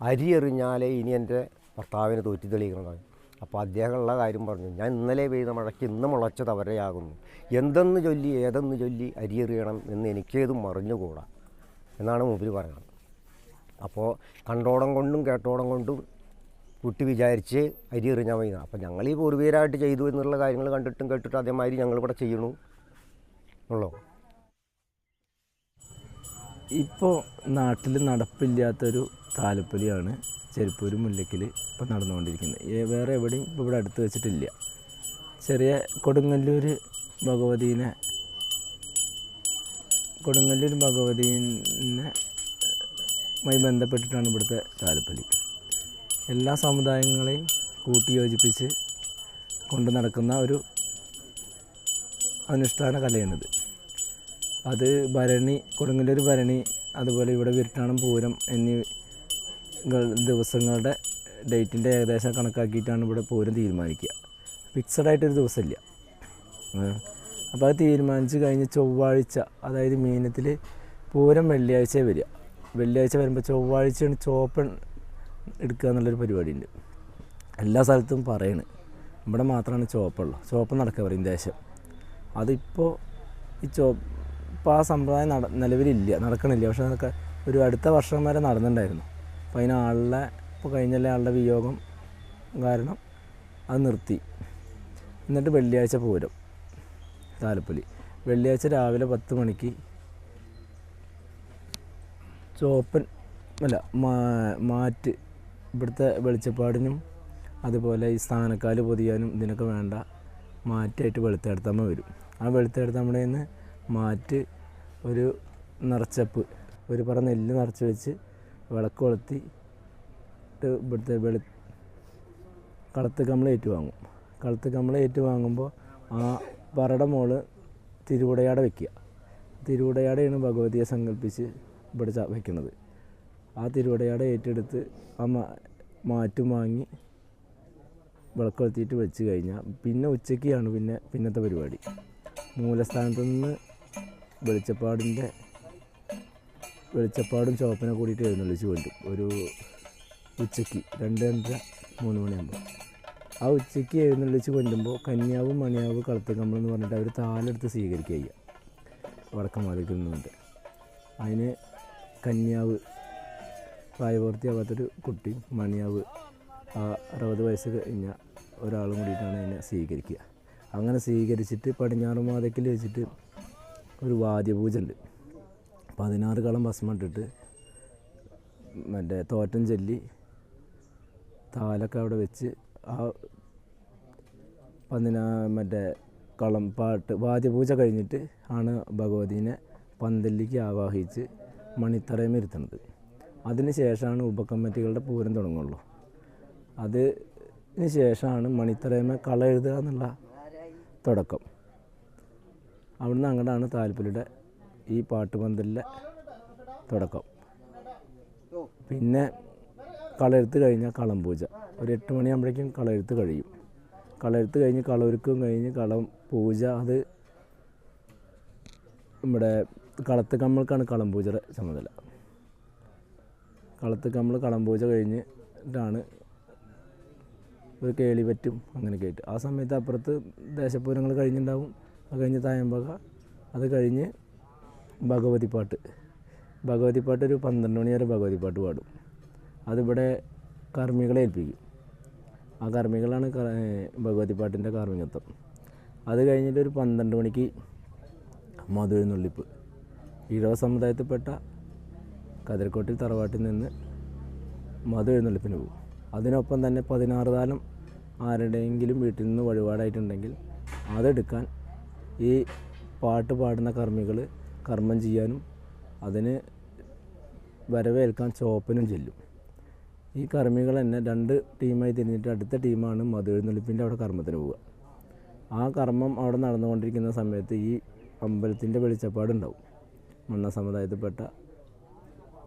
Speaker 1: അരി എറിഞ്ഞാലേ ഇനി എൻ്റെ ഭർത്താവിനെ തോറ്റി തെളിയിക്കണതാണ്. അപ്പോൾ അദ്ദേഹമുള്ള കാര്യം പറഞ്ഞു, ഞാൻ ഇന്നലെ പെയ്ത മഴയ്ക്ക് ഇന്ന് മുളച്ചത് അവരെയാകുന്നു. എന്തെന്ന് ചൊല്ലി ഏതെന്ന് ചൊല്ലി അരി എറിയണം എന്ന് എനിക്കേതും മറിഞ്ഞുകൂടാ എന്നാണ് മൂപ്പര് പറയുന്നത്. അപ്പോൾ കണ്ടോടം കൊണ്ടും കേട്ടോടം കൊണ്ടും കുട്ടി വിചാരിച്ച് അരി എറിഞ്ഞാൽ മതി. അപ്പോൾ ഞങ്ങൾ ഈ പൂർവീകരായിട്ട് ചെയ്തു എന്നുള്ള കാര്യങ്ങൾ കണ്ടിട്ടും കേട്ടിട്ടും അതേമാതിരി ഞങ്ങളിവിടെ ചെയ്യണു എന്നുള്ളൂ.
Speaker 6: ഇപ്പോൾ നാട്ടിൽ നടപ്പില്ലാത്തൊരു താലപ്പൊലിയാണ് ചെരുപ്പൂർ മുല്ലയ്ക്കൽ ഇപ്പോൾ നടന്നുകൊണ്ടിരിക്കുന്നത്. വേറെ എവിടെയും ഇപ്പോൾ ഇവിടെ അടുത്ത് വെച്ചിട്ടില്ല. ചെറിയ കൊടുങ്ങല്ലൂർ ഭഗവതീനെ കൊടുങ്ങല്ലൂർ ഭഗവതിയുമായി ബന്ധപ്പെട്ടിട്ടാണ് ഇവിടുത്തെ താലപ്പൊലി. എല്ലാ സമുദായങ്ങളെയും കൂട്ടിയോജിപ്പിച്ച് കൊണ്ട് നടക്കുന്ന ഒരു അനുഷ്ഠാന കലയാണിത്. അത് ഭരണി, കൊടുങ്ങല്ലൂർ ഭരണി, അതുപോലെ ഇവിടെ വിരട്ടാണം, പൂരം എന്നീ ദിവസങ്ങളുടെ ഡേറ്റിൻ്റെ ഏകദേശം കണക്കാക്കിയിട്ടാണ് ഇവിടെ പൂരം തീരുമാനിക്കുക. ഫിക്സഡായിട്ടൊരു ദിവസമില്ല. അപ്പോൾ അത് തീരുമാനിച്ച് കഴിഞ്ഞ് ചൊവ്വാഴ്ച, അതായത് മീനത്തിൽ പൂരം വെള്ളിയാഴ്ച വരിക. വെള്ളിയാഴ്ച വരുമ്പോൾ ചൊവ്വാഴ്ചയാണ് ചോപ്പൻ എടുക്കുക എന്നുള്ളൊരു പരിപാടിയുണ്ട്. എല്ലാ സ്ഥലത്തും പറയണ്, ഇവിടെ മാത്രമാണ് ചോപ്പുള്ളൂ. ചോപ്പ് നടക്കുക പറയും ദേശം. അതിപ്പോൾ ഇപ്പോൾ ആ സമ്പ്രദായം നിലവിലില്ല, നടക്കണില്ല. പക്ഷേ അതൊക്കെ ഒരു അടുത്ത വർഷം വരെ നടന്നിട്ടുണ്ടായിരുന്നു. അപ്പോൾ ഇപ്പോൾ കഴിഞ്ഞല്ലേ ആളുടെ വിയോഗം കാരണം അത് നിർത്തി. എന്നിട്ട് വെള്ളിയാഴ്ച പൂരം താലപ്പൊലി. വെള്ളിയാഴ്ച രാവിലെ 10 മണിക്ക് ചോപ്പൻ മാറ്റ് ഇവിടുത്തെ വെളിച്ചപ്പാടിനും അതുപോലെ ഈ സ്ഥാനക്കാല് പൊതിയാനും ഇതിനൊക്കെ വേണ്ട മാറ്റായിട്ട് വെളുത്തെടുത്തമ്മ വരും. ആ വെളുത്തെടുത്തമ്മയുടെ നിന്ന് മാറ്റ് ഒരു നിറച്ചപ്പ്, ഒരു പറ നെല്ല് നിറച്ച് വെച്ച് വിളക്ക് കൊളുത്തി ഇവിടുത്തെ കളത്ത് കമ്മൾ ഏറ്റുവാങ്ങും. കളത്ത് കമ്മൾ ഏറ്റുവാങ്ങുമ്പോൾ ആ പറയുടെ മോള് തിരുവുടയാട വയ്ക്കുക. തിരുവുടയാടയാണ് ഭഗവതിയെ സങ്കല്പിച്ച് ഇവിടെ വയ്ക്കുന്നത്. ആ തിരുവുടയാട ഏറ്റെടുത്ത് ആ മാറ്റും വാങ്ങി വിളക്ക് കൊളുത്തിയിട്ട് വെച്ച് കഴിഞ്ഞാൽ പിന്നെ ഉച്ചയ്ക്കാണ് പിന്നത്തെ പരിപാടി. മൂലസ്ഥാനത്ത് നിന്ന് വെളിച്ചപ്പാടും ചോപ്പനെ കൂടിയിട്ട് എഴുന്നള്ളിച്ച് കൊണ്ടും ഒരു ഉച്ചയ്ക്ക് 2-2:30 3 മണിയാകുമ്പോൾ ആ ഉച്ചയ്ക്ക് എഴുന്നള്ളിച്ച് കൊണ്ടുമ്പോൾ കന്യാവ് മണിയാവ് കളത്തുകമ്മൾ എന്ന് പറഞ്ഞിട്ട് അവർ താലെടുത്ത് സ്വീകരിക്കുക ചെയ്യുക. വടക്കന്മാർക്ക് നിന്നുകൊണ്ട് അതിന് കന്യാവ് പ്രായപൂർത്തിയാവാത്തൊരു കുട്ടിയും മണിയാവ് 60 വയസ്സ് കഴിഞ്ഞ ഒരാളും കൂടിയിട്ടാണ് അതിനെ സ്വീകരിക്കുക. അങ്ങനെ സ്വീകരിച്ചിട്ട് പടിഞ്ഞാറ് മാതയ്ക്കൽ വെച്ചിട്ട് ഒരു വാദ്യപൂജ ഉണ്ട്. 16 കളം ഭസ്മം ഇട്ടിട്ട് മറ്റേ തോറ്റം ചൊല്ലി താലൊക്കെ അവിടെ വെച്ച് ആ മറ്റേ കളം പാട്ട് വാദ്യപൂജ കഴിഞ്ഞിട്ട് ആണ് ഭഗവതീനെ പന്തലിലേക്ക് ആവാഹിച്ച് മണിത്തറയും ഇരുത്തുന്നത്. അതിന് ശേഷമാണ് ഉപകമ്മിറ്റികളുടെ പൂരം തുടങ്ങുള്ളൂ. അതിന് ശേഷമാണ് മണിത്തറയമേ കള എഴുതുക എന്നുള്ള തുടക്കം. അവിടുന്ന് അങ്ങോട്ടാണ് താലപ്പൊലിയുടെ ഈ പാട്ടുപന്തലിലെ തുടക്കം. പിന്നെ കളയെഴുത്ത് കഴിഞ്ഞാൽ കളം പൂജ ഒരു 8 മണിയാകുമ്പോഴേക്കും കളയെഴുത്ത് കഴിയും. കളയെഴുത്ത് കഴിഞ്ഞ് കളൊരുക്കും കഴിഞ്ഞ് കളം പൂജ, അത് നമ്മുടെ കളത്ത് കമ്മൾക്കാണ് കളം പൂജയുടെ ചുമതല. കളത്ത് കമ്മൾ കളം പൂജ കഴിഞ്ഞിട്ടാണ് ഒരു കേളിപറ്റും അങ്ങനെയൊക്കെ ആയിട്ട്. ആ സമയത്ത് അപ്പുറത്ത് ദേശപൂരങ്ങൾ കഴിഞ്ഞിട്ടുണ്ടാവും. അത് കഴിഞ്ഞ് തായമ്പക, അത് കഴിഞ്ഞ് ഭഗവതിപ്പാട്ട് ഒരു 12 മണി വരെ ഭഗവതിപ്പാട്ട് പാടും. അതിവിടെ കർമ്മികളെ ഏൽപ്പിക്കും. ആ കർമ്മികളാണ് ഭഗവതിപ്പാട്ടിൻ്റെ കാർമ്മികത്വം. അത് കഴിഞ്ഞിട്ട് ഒരു 12 മണിക്ക് മധുരെഴുന്നള്ളിപ്പ്. ഈഴവ സമുദായത്തിൽപ്പെട്ട കതിരക്കോട്ടിൽ തറവാട്ടിൽ നിന്ന് മധുരെഴുന്നള്ളിപ്പിന് പോകും. അതിനൊപ്പം തന്നെ 16 താലം ആരുടെയെങ്കിലും വീട്ടിൽ നിന്ന് വഴിപാടായിട്ടുണ്ടെങ്കിൽ അതെടുക്കാൻ ഈ പാട്ട് പാടുന്ന കർമ്മികൾ കർമ്മം ചെയ്യാനും അതിന് വരവേൽക്കാൻ ചോപ്പനും ചെല്ലും. ഈ കർമ്മികൾ തന്നെ 2 ടീമായി തിരിഞ്ഞിട്ട് അടുത്ത ടീമാണ് മധുരെഴുന്നള്ളിപ്പിൻ്റെ അവിടെ കർമ്മത്തിന് പോവുക. ആ കർമ്മം അവിടെ നടന്നുകൊണ്ടിരിക്കുന്ന സമയത്ത് ഈ അമ്പലത്തിൻ്റെ വെളിച്ചപ്പാടുണ്ടാവും. മണ്ണ സമുദായത്തിൽപ്പെട്ട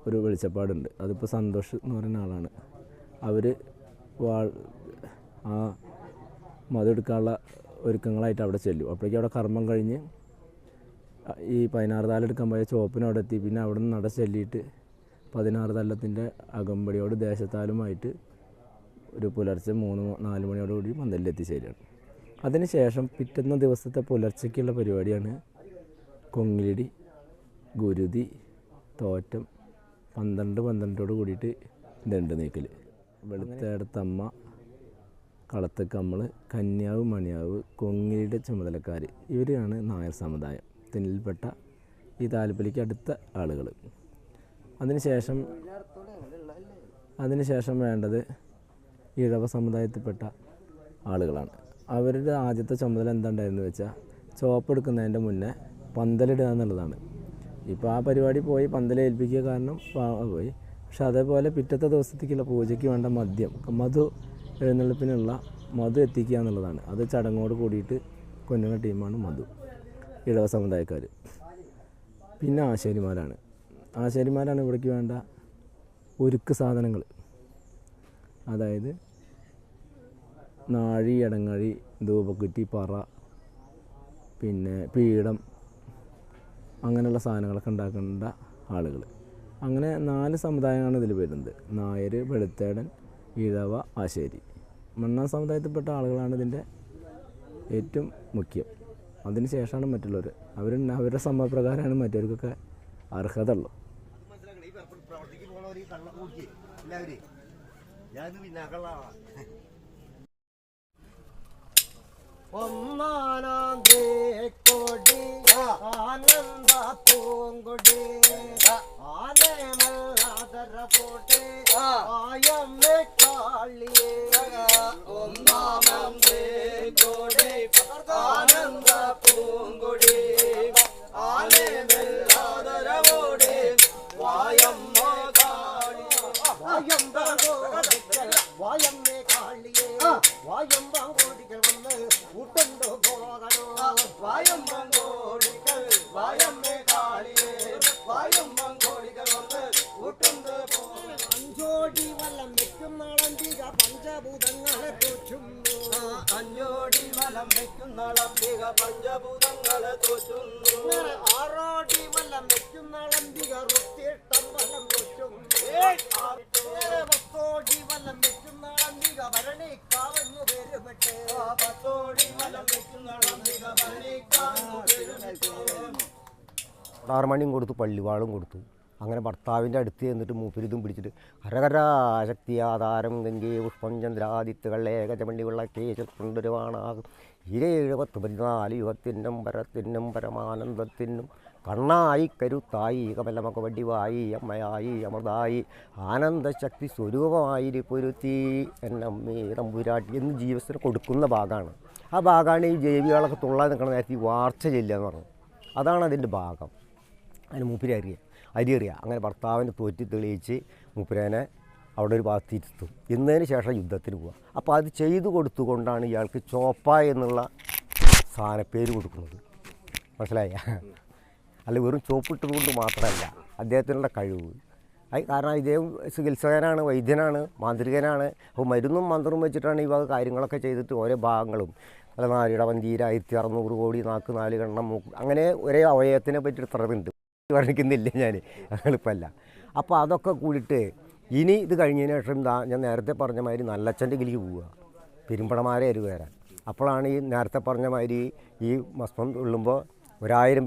Speaker 6: ഒരു വെളിച്ചപ്പാടുണ്ട്. അതിപ്പോൾ സന്തോഷ് എന്ന് പറയുന്ന ആളാണ്. അവർ ആ മധു എടുക്കാനുള്ള ഒരുക്കങ്ങളായിട്ട് അവിടെ ചെല്ലും. അപ്പോഴേക്കും അവിടെ കർമ്മം കഴിഞ്ഞ് ഈ 16 താലം എടുക്കാൻ പോയ ചോപ്പിനവിടെ എത്തി. പിന്നെ അവിടെ നിന്ന് നട ചെല്ലിയിട്ട് 16 തല്ലത്തിൻ്റെ അകമ്പടിയോട് ദേശത്താലുമായിട്ട് ഒരു പുലർച്ചെ 3-4 മണിയോടുകൂടി പന്തലിലെത്തിച്ചേരുകയാണ്. അതിന് ശേഷം പിറ്റുന്ന ദിവസത്തെ പുലർച്ചയ്ക്കുള്ള പരിപാടിയാണ് കൊങ്ങിലിടി, ഗുരുതി, തോറ്റം. 12 കൂടിയിട്ട് ദണ്ട് നീക്കൽ. വെളുത്തേടത്തമ്മ, കളത്തക്കമ്മൾ, കന്യാവ്, മണിയാവ്, കൊങ്ങിലിയുടെ ചുമതലക്കാർ, ഇവരാണ് നായർ സമുദായത്തിൽപ്പെട്ട ഈ താലപ്പൊലിക്ക് അടുത്ത ആളുകൾ. അതിനുശേഷം വേണ്ടത് ഈഴവ സമുദായത്തിൽപ്പെട്ട ആളുകളാണ്. അവരുടെ ആദ്യത്തെ ചുമതല എന്താണ്ടായിരുന്നു വെച്ചാൽ ചോപ്പെടുക്കുന്നതിൻ്റെ മുന്നേ പന്തലിടുക എന്നുള്ളതാണ്. ഇപ്പോൾ ആ പരിപാടി പോയി പന്തലേൽപ്പിക്കുക കാരണം പോയി. പക്ഷെ അതേപോലെ പിറ്റത്തെ ദിവസത്തേക്കുള്ള പൂജയ്ക്ക് വേണ്ട മദ്യം മധു എഴുന്നള്ളിപ്പിനുള്ള മധു എത്തിക്കുക എന്നുള്ളതാണ്. അത് ചടങ്ങോട് കൂടിയിട്ട് കൊണ്ടുവരുന്ന ടീമാണ് മധു, ഇടവ സമുദായക്കാർ. പിന്നെ ആശാരിമാരാണ് ഇവിടേക്ക് വേണ്ട ഒരുക്ക് സാധനങ്ങൾ, അതായത് നാഴി, ഇടങ്ങഴി, ധൂപക്കുറ്റി, പറ, പിന്നെ പീഠം, അങ്ങനെയുള്ള സാധനങ്ങളൊക്കെ ഉണ്ടാക്കേണ്ട ആളുകൾ. അങ്ങനെ 4 സമുദായങ്ങളാണ് ഇതിൽ വരുന്നത്: നായർ, വെളുത്തേടൻ, ഇഴവ, ആശേരി. മണ്ണാൻ സമുദായത്തിൽപ്പെട്ട ആളുകളാണ് ഇതിൻ്റെ ഏറ്റവും മുഖ്യം. അതിന് ശേഷമാണ് മറ്റുള്ളവർ. അവരുടെ സമപ്രകാരമാണ് മറ്റവർക്കൊക്കെ അർഹത ഉള്ളു.
Speaker 2: ഒന്നാനാന്തേ കൊടി ആനന്ദ പൂങ്കൊടി ആനമല്ലാതര പോട്ടെ ആയമ്മേ കാളിയേ. ഒന്നാമന്തേ കൊടി ആനന്ദ പൂങ്കൊടി ആനമല്ലാതര പോട്ടെ വായമ്മ കാളിയേ. വായമ്മേ കാളിയേ, വായമ്പങ്കോടികൾ വന്ന് കൂട്ടുണ്ടോ പോകണോ. വായമ്പങ്കോടികൾ വായമ്മേ കാളിയേ, വായമ്പങ്കോടികൾ വന്ന് കൂട്ടുണ്ട് പോകണം. 5 ഓടി വലം വെക്കുന്ന അളമ്പിക പഞ്ചഭൂതങ്ങളെ തോറ്റുന്നു. 5 ഓടി വലം വെക്കുന്ന അളമ്പിക പഞ്ചഭൂതങ്ങളെ തോറ്റുന്നു. 6 ഓടി വലം വെക്കുന്ന അളമ്പിക റുത്തിട്ടം വലം തോറ്റുന്നു. 10 ഓടി വലം വെക്കുന്ന അളമ്പിക ഭരണിക്കാവെന്നു പേരുപെട്ട്. 10 ഓടി വലം വെക്കുന്ന അളമ്പിക ഭരണിക്കാവെന്നു പേരുപെട്ട്.
Speaker 1: 6 മണിയും കൊടുത്തു, പള്ളിവാളും കൊടുത്തു. അങ്ങനെ ഭർത്താവിൻ്റെ അടുത്ത് ചെന്നിട്ട് മൂപ്പരിതും പിടിച്ചിട്ട് ഹരഹരാശക്തിയാധാരം ഗംഗേ പുഷ്പം ചന്ദ്രാദിത്യകൾ ഏകജമണ്ടി വിളക്കേശൽ കൊണ്ടൊരുവാണാകും 774 യുഗത്തിനും പരത്തിനും പരമാനന്ദത്തിനും കണ്ണായി കരുത്തായി കമലമക വടിവായി അമ്മയായി അമൃതായി ആനന്ദശക്തി സ്വരൂപമായി പൊരുത്തി എന്നമ്മേ തമ്പുരാട്ടി എന്ന് ജീവത്തിന് കൊടുക്കുന്ന ഭാഗമാണ്. ആ ഭാഗമാണ് ഈ ജൈവികളൊക്കെ തുള്ളാൻ നിൽക്കുന്ന നേരത്തെ ഈ വാർച്ച ചെല്ലുക എന്ന് പറഞ്ഞു. അതാണ് അതിൻ്റെ ഭാഗം. അതിന് മൂപ്പര് അരിയറിയുക. അങ്ങനെ ഭർത്താവിനെ തോറ്റി തെളിയിച്ച് മൂപ്പരേനെ അവിടെ ഒരു ഭാഗത്തിരുത്തും. ഇന്നതിന് ശേഷം യുദ്ധത്തിന് പോവുക. അപ്പോൾ അത് ചെയ്തു കൊടുത്തുകൊണ്ടാണ് ഇയാൾക്ക് ചോപ്പ എന്നുള്ള സ്ഥാനപ്പേര് കൊടുക്കുന്നത്. മനസ്സിലായ? അല്ല, വെറും ചോപ്പിട്ടത് കൊണ്ട് മാത്രമല്ല അദ്ദേഹത്തിനുള്ള കഴിവ്. കാരണം ഇദ്ദേഹം ചികിത്സകനാണ്, വൈദ്യനാണ്, മാന്ത്രികനാണ്. അപ്പോൾ മരുന്നും മന്ത്രവും വെച്ചിട്ടാണ് ഈ വക കാര്യങ്ങളൊക്കെ ചെയ്തിട്ട് ഓരോ ഭാഗങ്ങളും അല്ല നാരിയുടെ വന്തീര 1600 കോടി നാക്ക് 4 കണ്ണം മൂക്ക് അങ്ങനെ ഒരേ അവയവത്തിനെ പറ്റി ഇത്രതുണ്ട് വർണ്ണിക്കുന്നില്ല ഞാൻ എളുപ്പമല്ല. അപ്പോൾ അതൊക്കെ കൂടിയിട്ട് ഇനി ഇത് കഴിഞ്ഞതിന് ശേഷം ഞാൻ നേരത്തെ പറഞ്ഞ മാതിരി നല്ലച്ഛൻ്റെ കിലേക്ക് പോവുക, പെരുമ്പടമാരെ അരു വരാൻ. അപ്പോഴാണ് ഈ നേരത്തെ പറഞ്ഞ മാതിരി ഈ മസ്പം തുള്ളുമ്പോൾ 1000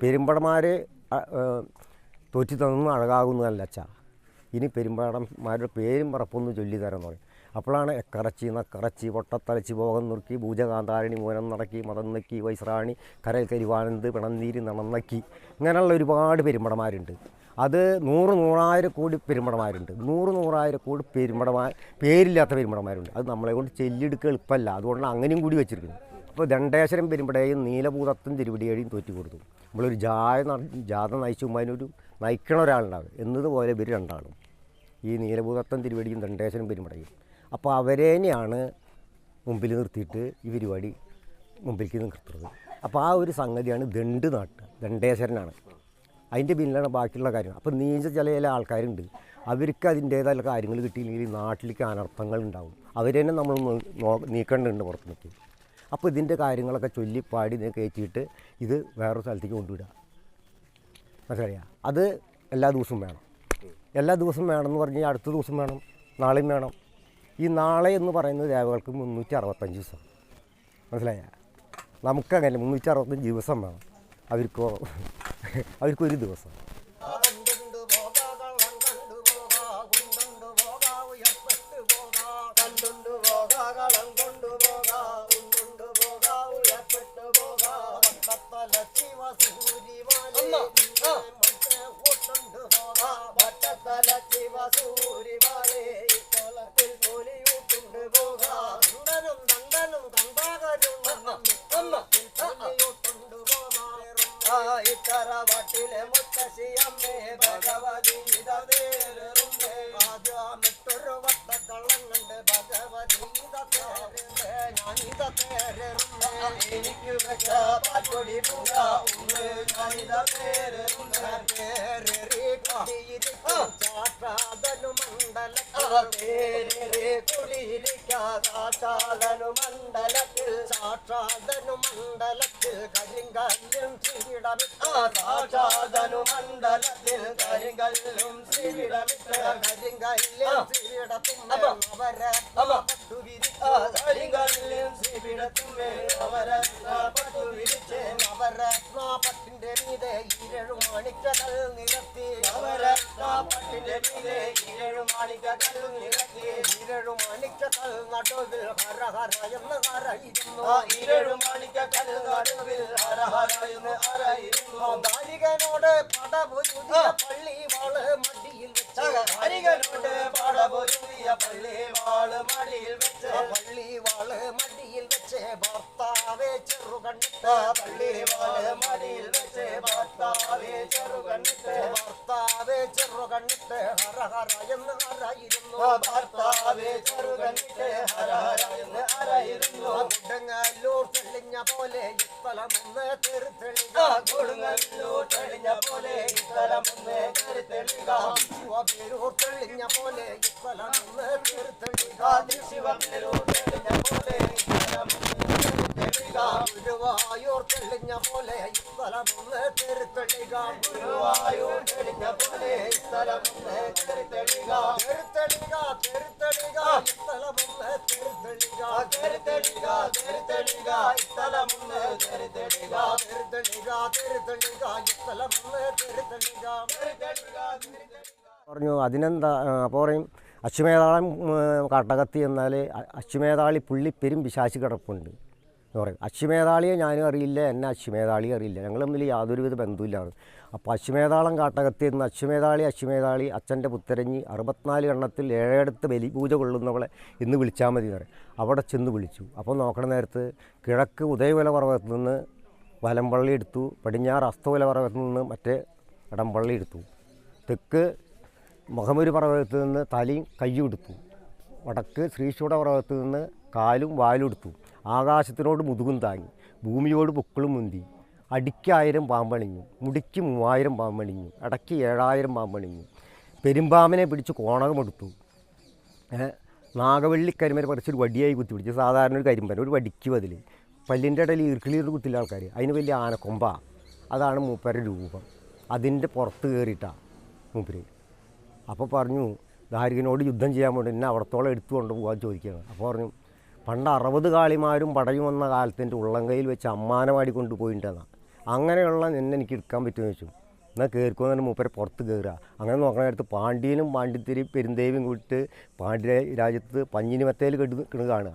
Speaker 1: പെരുമ്പടമാർ തോറ്റി തന്നു അഴകാകുന്നതല്ല അച്ഛാ. ഇനി പെരുമ്പടന്മാരുടെ പേരും പറപ്പൊന്ന് ചൊല്ലി തരാൻ പറയും. അപ്പോഴാണ് എക്കറച്ചി, നക്കറച്ചി, പൊട്ടത്തലച്ചി, ഭോഗം നുറുക്കി, ഭൂജകാന്താരിണി, മൂനം നടക്കി, മതം നക്കി, വൈസ്രാണി, കരൽ കരിവാനന്ത്, പിണന്നീരി, നണന്നക്കി, ഇങ്ങനെയുള്ള ഒരുപാട് പെരുമ്പടമാരുണ്ട്. അത് 100,000 കോടി പെരുമ്പടമാരുണ്ട്. 100,000 കോടി പേരില്ലാത്ത പെരുമ്പടമാരുണ്ട്. അത് നമ്മളെ കൊണ്ട് ചെല്ലിയെടുക്കുക എളുപ്പമല്ല. അതുകൊണ്ടാണ് അങ്ങനെയും കൂടി വെച്ചിരിക്കുന്നത്. അപ്പോൾ ദണ്ഡേശ്വരം പെരുമ്പടയും നീലഭൂതത്തും തിരുവടിയേടിയും തോറ്റി കൊടുത്തു. നമ്മളൊരു ജാഥ നയിച്ചുമ്പോൾ അതിനൊരു നയിക്കണ ഒരാളുണ്ടാവും എന്നതുപോലെ ഇവർ രണ്ടാളും, ഈ നീലഭൂതത്വം തിരുവടിയും ദണ്ഡേശ്വരം പെരുമ്പടയും. അപ്പോൾ അവരേനെയാണ് മുമ്പിൽ നിർത്തിയിട്ട് ഈ പരിപാടി മുമ്പിലേക്ക് നിർത്തുന്നത്. അപ്പോൾ ആ ഒരു സംഗതിയാണ് ദണ്ഡേശ്വരനാണ്. അതിൻ്റെ പിന്നിലാണ് ബാക്കിയുള്ള കാര്യങ്ങൾ. അപ്പോൾ ചില ആൾക്കാരുണ്ട്, അവർക്ക് അതിൻ്റേതായ കാര്യങ്ങൾ കിട്ടിയില്ലെങ്കിൽ നാട്ടിലേക്ക് അനർത്ഥങ്ങൾ ഉണ്ടാവും. അവരെന്നെ നമ്മൾ നീക്കേണ്ടതുണ്ട് പുറത്തേക്ക്. അപ്പോൾ ഇതിൻ്റെ കാര്യങ്ങളൊക്കെ ചൊല്ലിപ്പാടി കയറ്റിയിട്ട് ഇത് വേറൊരു സ്ഥലത്തേക്ക് കൊണ്ടുവിടുക. മനസ്സിലായ? അത് എല്ലാ ദിവസവും വേണം. എല്ലാ ദിവസവും വേണമെന്ന് പറഞ്ഞാൽ അടുത്ത ദിവസം വേണം, നാളെയും വേണം. ഈ നാളെ എന്ന് പറയുന്നത് ദേവകൾക്ക് 365 ദിവസം. മനസ്സിലായ? നമുക്കങ്ങനെ 365 ദിവസം വേണം. അവർക്കൊരു ദിവസം.
Speaker 2: ഇട്ട തറവാട്ടിലെ മുത്തശ്ശിയമ്മേ ഭഗവതി ഇതേറുന്നേ ആദ്യമിട്ടൊരു വട്ടക്കള്ളം കണ്ട് ഭഗവതി ഇതേറുന്നേ ഞാനിതേറുന്നേ എനിക്ക് വെച്ച പാൽപ്പൊടി പൂജ ഉമ്മേ ഞാനിതേറുന്നേ പേരേറി കുടിയിരിക്കും ചാട്ടാതനു മണ്ഡലത്തിൽ കുടിയിരിക്കാതാട്ടാതനു മണ്ഡലത്തിൽ സാക്ഷാതനു മണ്ഡലത്തിൽ കരിങ്കല്ലും സാക്ഷാതനു മണ്ഡലത്തിൽ കരിങ്കല്ലും കരിങ്കല്ലും ശ്രീടത്തും കരിങ്കല്ലും ശ്രീടത്തും പട്ടുവിരിച്ച് നവരത്നാപട്ടിന്റെ മീതെ 7 മാണിക്കകൾ നിരത്തി നവരത്നാപട്ടിന്റെ മീതെ 7 മാണിക്കകൾ നിരത്തി 7 മാണിക്കകൾ നടുവിൽ ഹര ഹര എന്ന് ഹരയിരുന്നു 7 മാണിക്കകൾ നടുവിൽ ഹര ഹര എന്ന് ഹരയിരുന്നു ദാരികനോട് പടപൊരുതിയ പള്ളി വാള് മടിയിൽ വെച്ച് ദാരികനോട് പടപൊരുതിയ പള്ളി വാള് മടിയിൽ വെച്ച് പള്ളി വാള് മടിയിൽ വെച്ച് ഭർത്താവെ ചെറുകണ്ണിട്ട് പള്ളി വാള് മടിയിൽ വെച്ച് ഭർത്താവെ ചെറുകണ്ണിട്ട് ഭർത്താവെ ചെറുകണ്ണിട്ട് ഹര ഹര എന്ന് ഹരയിരുന്നു ഭർത്താവെ ചെറുകണ്ണിട്ട് ഹര ഹര എന്ന് ഹരയിരുന്നു കൊടുങ്ങല്ലൂർ തെളിഞ്ഞ പോലെ ഇത്തലമൊന്ന് തെരുത്തെളിക കൊടുങ്ങല്ലൂർ തെളിഞ്ഞ പോലെ ഇത്തലമൊന്ന് തെരുത്തെളിക ശിവപേരൂർ തെളിഞ്ഞ പോലെ ഇത്തലമൊന്ന് തെരുത്തെളിക ശിവപേരൂർ തെളിഞ്ഞ പോലെ ഗുരുവായൂർ തെളിഞ്ഞ പോലെ ഇത്തലമൊന്ന് തെരുത്തെളിക ഗുരുവായൂർ തെളിഞ്ഞ പോലെ ഇത്തലമൊന്ന് തെരുത്തെളിക തെരുത്തെളിക തെരുത്തെളിക ഇത്തലമൊന്ന് തെരുത്തെളിക തെരുത്തെളിക തെരുത്തെളിക ഇത്തലമൊന്ന് തെരുത്തെളിക തെരുത്തെളിക തെരുത്തെളിക ഇത്തലമൊന്ന് തെരുത്തെളിക
Speaker 1: പറഞ്ഞു അതിനെന്താ അപ്പോൾ പറയും അശ്വമേധാളം കാട്ടകത്തി എന്നാൽ അശ്വമേധാളി പുള്ളിപ്പെരും പിശാച് കിടപ്പുണ്ട് എന്ന് പറയും. അശ്വമേധാളിയെ ഞാനും അറിയില്ല, എന്നെ അശ്വമേധാളിയെ അറിയില്ല, ഞങ്ങൾ തമ്മിൽ യാതൊരുവിധ ബന്ധമില്ലാണ്. അപ്പോൾ അശ്വമേധാളം കാട്ടകത്തി എന്ന് അശ്വമേധാളി അച്ഛൻ്റെ പുത്തരഞ്ഞി 64 എണ്ണത്തിൽ 7 ബലിപൂജ കൊള്ളുന്നവളെ ഇന്ന് വിളിച്ചാൽ മതി എന്ന് പറയും. അവിടെ ചെന്ന് വിളിച്ചു. അപ്പോൾ നോക്കണ നേരത്ത് കിഴക്ക് ഉദയവല പർവ്വതത്തിൽ നിന്ന് വലമ്പള്ളി എടുത്തു, പടിഞ്ഞാറ് അസ്തവല പർവ്വതത്തിൽ നിന്ന് മറ്റേ ഇടംപള്ളി എടുത്തു, തെക്ക് മഹമൂര് പർവ്വതത്തിൽ നിന്ന് തലയും കയ്യും എടുത്തു, വടക്ക് ശ്രീശൂട പർവ്വതത്തിൽ നിന്ന് കാലും വാലും എടുത്തു, ആകാശത്തിനോട് മുതുകും താങ്ങി, ഭൂമിയോട് പൊക്കിളും മുന്തി, അടിക്ക് 1000 പാമ്പണിഞ്ഞു, മുടിക്ക് 3000 പാമ്പണിഞ്ഞു, ഇടയ്ക്ക് 7000 പാമ്പണിഞ്ഞു, പെരുമ്പാമ്പിനെ പിടിച്ച് കോണകമെടുത്തു, നാഗവള്ളി കരിമ്പന പറിച്ചൊരു വടിയായി കുത്തി പിടിച്ചു. സാധാരണ ഒരു കരിമ്പന ഒരു വടിക്ക് ബതിൽ പല്ലിൻ്റെ ഇടയിൽ ഈർക്കിളീർ കുത്തില്ല ആൾക്കാർ, അതിന് വലിയ ആനക്കൊമ്പ, അതാണ് മൂപ്പരുടെ രൂപം. അതിൻ്റെ പുറത്ത് കയറിയിട്ടാണ് മൂപ്പര്. അപ്പോൾ പറഞ്ഞു ദാരികനോട് യുദ്ധം ചെയ്യാൻ വേണ്ടി എന്നെ അവിടത്തോളം എടുത്തു കൊണ്ട് പോകാൻ ചോദിക്കുകയാണ്. അപ്പോൾ പറഞ്ഞു പണ്ട് 60 കാളിമാരും പടയും വന്ന കാലത്തിൻ്റെ ഉള്ളംകൈയിൽ വെച്ച് അമ്മാനമാടി കൊണ്ട് പോയിട്ടുണ്ടെന്നാണ്. അങ്ങനെയുള്ള എന്നെ എനിക്ക് എടുക്കാൻ പറ്റുമെന്ന് വെച്ചു. എന്നാൽ കയറിക്കുമെന്ന് തന്നെ മൂപ്പരെ പുറത്ത് കയറുക. അങ്ങനെ നോക്കണ നേരത്ത് പാണ്ഡ്യനും പാണ്ഡിത്തിരി പെരുന്തേവിയും കൂടിയിട്ട് പാണ്ഡ്യ രാജ്യത്ത് പഞ്ഞിനി മത്തേൽ കെടുക്കണ് കാണുക.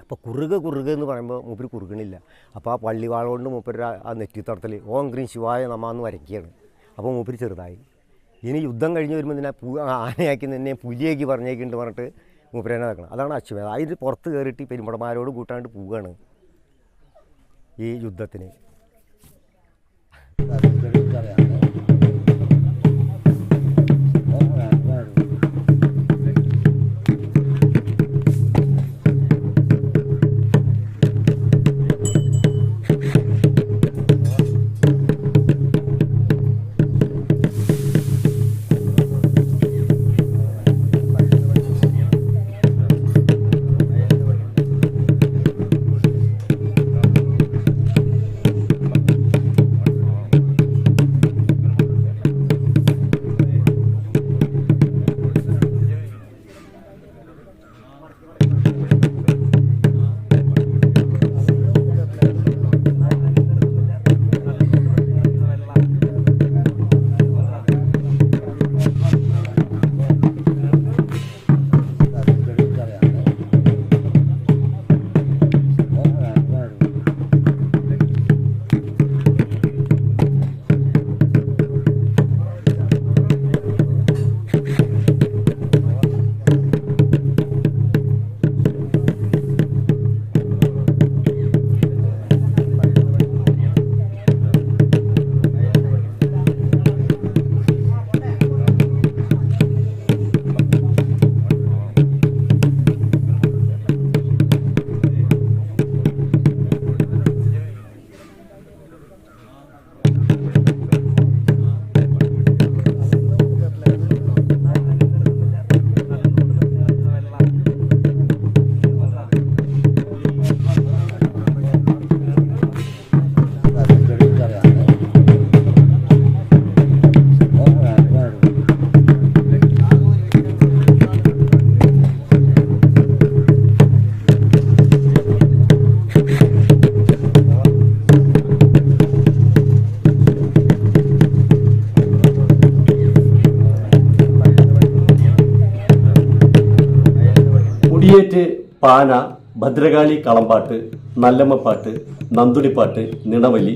Speaker 1: അപ്പോൾ കുറുക എന്ന് പറയുമ്പോൾ മൂപ്പര് കുറുകണില്ല. അപ്പോൾ ആ പള്ളിവാള കൊണ്ട് മൂപ്പര് ആ നെറ്റിത്തടത്തിൽ ഓം ഗ്രീം ശിവായ നമാന്ന് വരയ്ക്കുകയാണ്. അപ്പോൾ മൂപ്പര് ചെറുതായി. ഇനി യുദ്ധം കഴിഞ്ഞ് വരുമ്പോൾ ഇതിനെ ആനയാക്കി തന്നെ പുലിയാക്കി പറഞ്ഞേക്കുന്നുണ്ട് പറഞ്ഞിട്ട് മൂപ്പരേനെ വെക്കണം. അതാണ് അശ്വമേധ. അതിന് പുറത്ത് കയറിയിട്ട് പെരുമ്പടമാരോട് കൂട്ടാണ്ട് പോവുകയാണ് ഈ യുദ്ധത്തിന്.
Speaker 7: വെടിയേറ്റ്, പാന, ഭദ്രകാളി കളമ്പാട്ട്, നല്ലമ്മപ്പാട്ട്, നന്തുണിപ്പാട്ട്, നിണവലി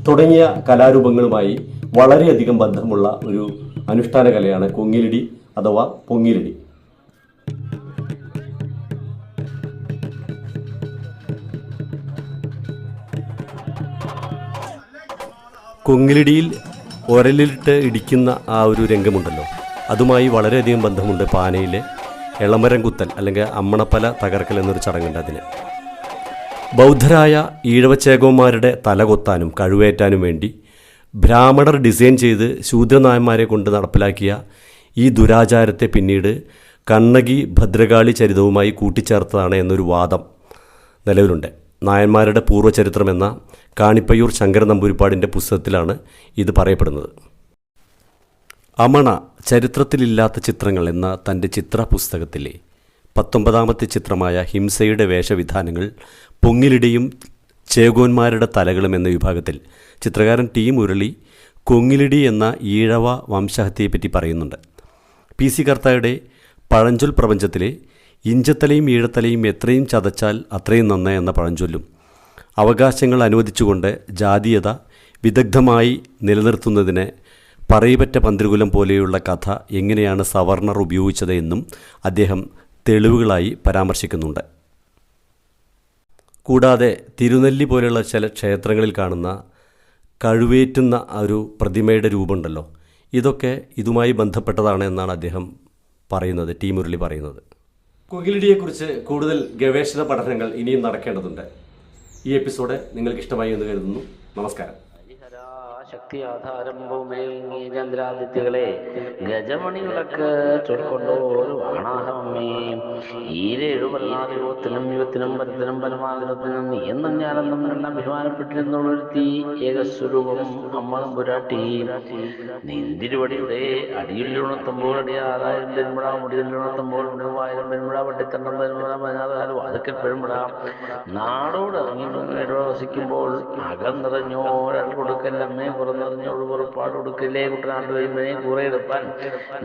Speaker 7: തുടങ്ങിയ കലാരൂപങ്ങളുമായി വളരെയധികം ബന്ധമുള്ള ഒരു അനുഷ്ഠാന കലയാണ് കൊങ്ങിലിടി അഥവാ പൊങ്ങിലിടി. കൊങ്ങിലിടിയിൽ ഒരലിട്ട് ഇടിക്കുന്ന ആ ഒരു രംഗമുണ്ടല്ലോ, അതുമായി വളരെയധികം ബന്ധമുണ്ട് പാനയിലെ എളമരം കുത്തൽ അല്ലെങ്കിൽ അമ്മണപ്പല തകർക്കൽ എന്നൊരു ചടങ്ങുണ്ട്. അതിന് ബൗദ്ധരായ ഈഴവച്ചേകവന്മാരുടെ തല കൊത്താനും കഴിവേറ്റാനും വേണ്ടി ബ്രാഹ്മണർ ഡിസൈൻ ചെയ്ത് ശൂദ്രനായന്മാരെ കൊണ്ട് നടപ്പിലാക്കിയ ഈ ദുരാചാരത്തെ പിന്നീട് കണ്ണകി ഭദ്രകാളി ചരിതവുമായി കൂട്ടിച്ചേർത്തതാണ് എന്നൊരു വാദം നിലവിലുണ്ട്. നായന്മാരുടെ പൂർവ്വചരിത്രം എന്ന കാണിപ്പയ്യൂർ ശങ്കരൻ നമ്പൂരിപ്പാടിൻ്റെ പുസ്തകത്തിലാണ് ഇത് പറയപ്പെടുന്നത്. അമണ ചരിത്രത്തിലില്ലാത്ത ചിത്രങ്ങൾ എന്ന തൻ്റെ ചിത്ര പുസ്തകത്തിലെ 19ാമത്തെ ചിത്രമായ ഹിംസയുടെ വേഷവിധാനങ്ങൾ പൊങ്ങിലിടിയും ചേകോന്മാരുടെ തലകളും എന്ന വിഭാഗത്തിൽ ചിത്രകാരൻ ടി മുരളി കൊങ്ങിലിടി എന്ന ഈഴവ വംശഹത്യയെപ്പറ്റി പറയുന്നുണ്ട്. PC കർത്തായുടെ പഴഞ്ചൊൽ പ്രപഞ്ചത്തിലെ ഇഞ്ചത്തലയും ഈഴത്തലയും എത്രയും ചതച്ചാൽ അത്രയും നന്ന് എന്ന പഴഞ്ചൊല്ലും അവകാശങ്ങൾ അനുവദിച്ചുകൊണ്ട് ജാതീയത വിദഗ്ധമായി നിലനിർത്തുന്നതിന് പറയിപ്പറ്റ പന്തിരുകുലം പോലെയുള്ള കഥ എങ്ങനെയാണ് സവർണർ ഉപയോഗിച്ചത് എന്നും അദ്ദേഹം തെളിവുകളായി പരാമർശിക്കുന്നുണ്ട്. കൂടാതെ തിരുനെല്ലി പോലെയുള്ള ചില ക്ഷേത്രങ്ങളിൽ കാണുന്ന കഴിവേറ്റുന്ന ഒരു പ്രതിമയുടെ രൂപമുണ്ടല്ലോ, ഇതൊക്കെ ഇതുമായി ബന്ധപ്പെട്ടതാണ് എന്നാണ് അദ്ദേഹം പറയുന്നത്, ടി മുരളി പറയുന്നത്. കൊങ്ങിലിടിയെക്കുറിച്ച് കൂടുതൽ ഗവേഷണ പഠനങ്ങൾ ഇനിയും നടക്കേണ്ടതുണ്ട്. ഈ എപ്പിസോഡ് നിങ്ങൾക്ക് ഇഷ്ടമായി എന്ന് കരുതുന്നു. നമസ്കാരം.
Speaker 8: ശക്തി ആധാരം ചന്ദ്രാദിത്യകളെ ഗജമണി വിളക്ക് ചൊൽക്കൊണ്ടോരു വാണാഹമേ ഈരേഴുപല്ലാതെ യുവത്തിനും പരത്തിനും പരമാഗ്രഹത്തിനും നീയെന്നും ഞാനെന്നും എന്ന അഭിമാനപ്പെട്ടിരുന്നൊരുത്തി ഏകസ്വരൂപം അമ്മ പുരാട്ടി നീന്തിരുവടിയുടെ അടിയിലുണർത്തുമ്പോൾ അടിയാതായിരം പെരുമ്പഴ മുടിയിലുണർത്തുമ്പോൾ മുഴുവായിരം പെരുമ്പഴ വട്ടിത്തണ്ണം പെരുമ്പഴ പതിനാറ് വാതുക്കൽ പെരുമ്പഴ നാടോട് ഇറങ്ങി വസിക്കുമ്പോൾ അകം നിറഞ്ഞോരൽ കൊടുക്കല്ലമ്മേ പുറന്നിറഞ്ഞോട് പുറപ്പാട് കൊടുക്കില്ലേ കുട്ടനാട്ട് വരുമ്പോഴേ കുറെടുപ്പാൻ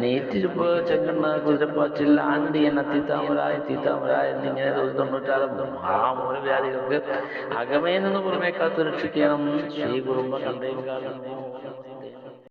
Speaker 8: നീറ്റിരിപ്പ് ചെങ്കണ്ണ കുതിരപ്പാച്ചിൽ ആണ്ടിയൻ തീത്താമരായ എന്നിങ്ങനെ 96 മഹാമൂലവ്യാധികൾക്ക് അകമേ നിന്ന് പുറമേ കാത്തു രക്ഷിക്കണം. ശ്രീ കുറുമ്പ കണ്ടേ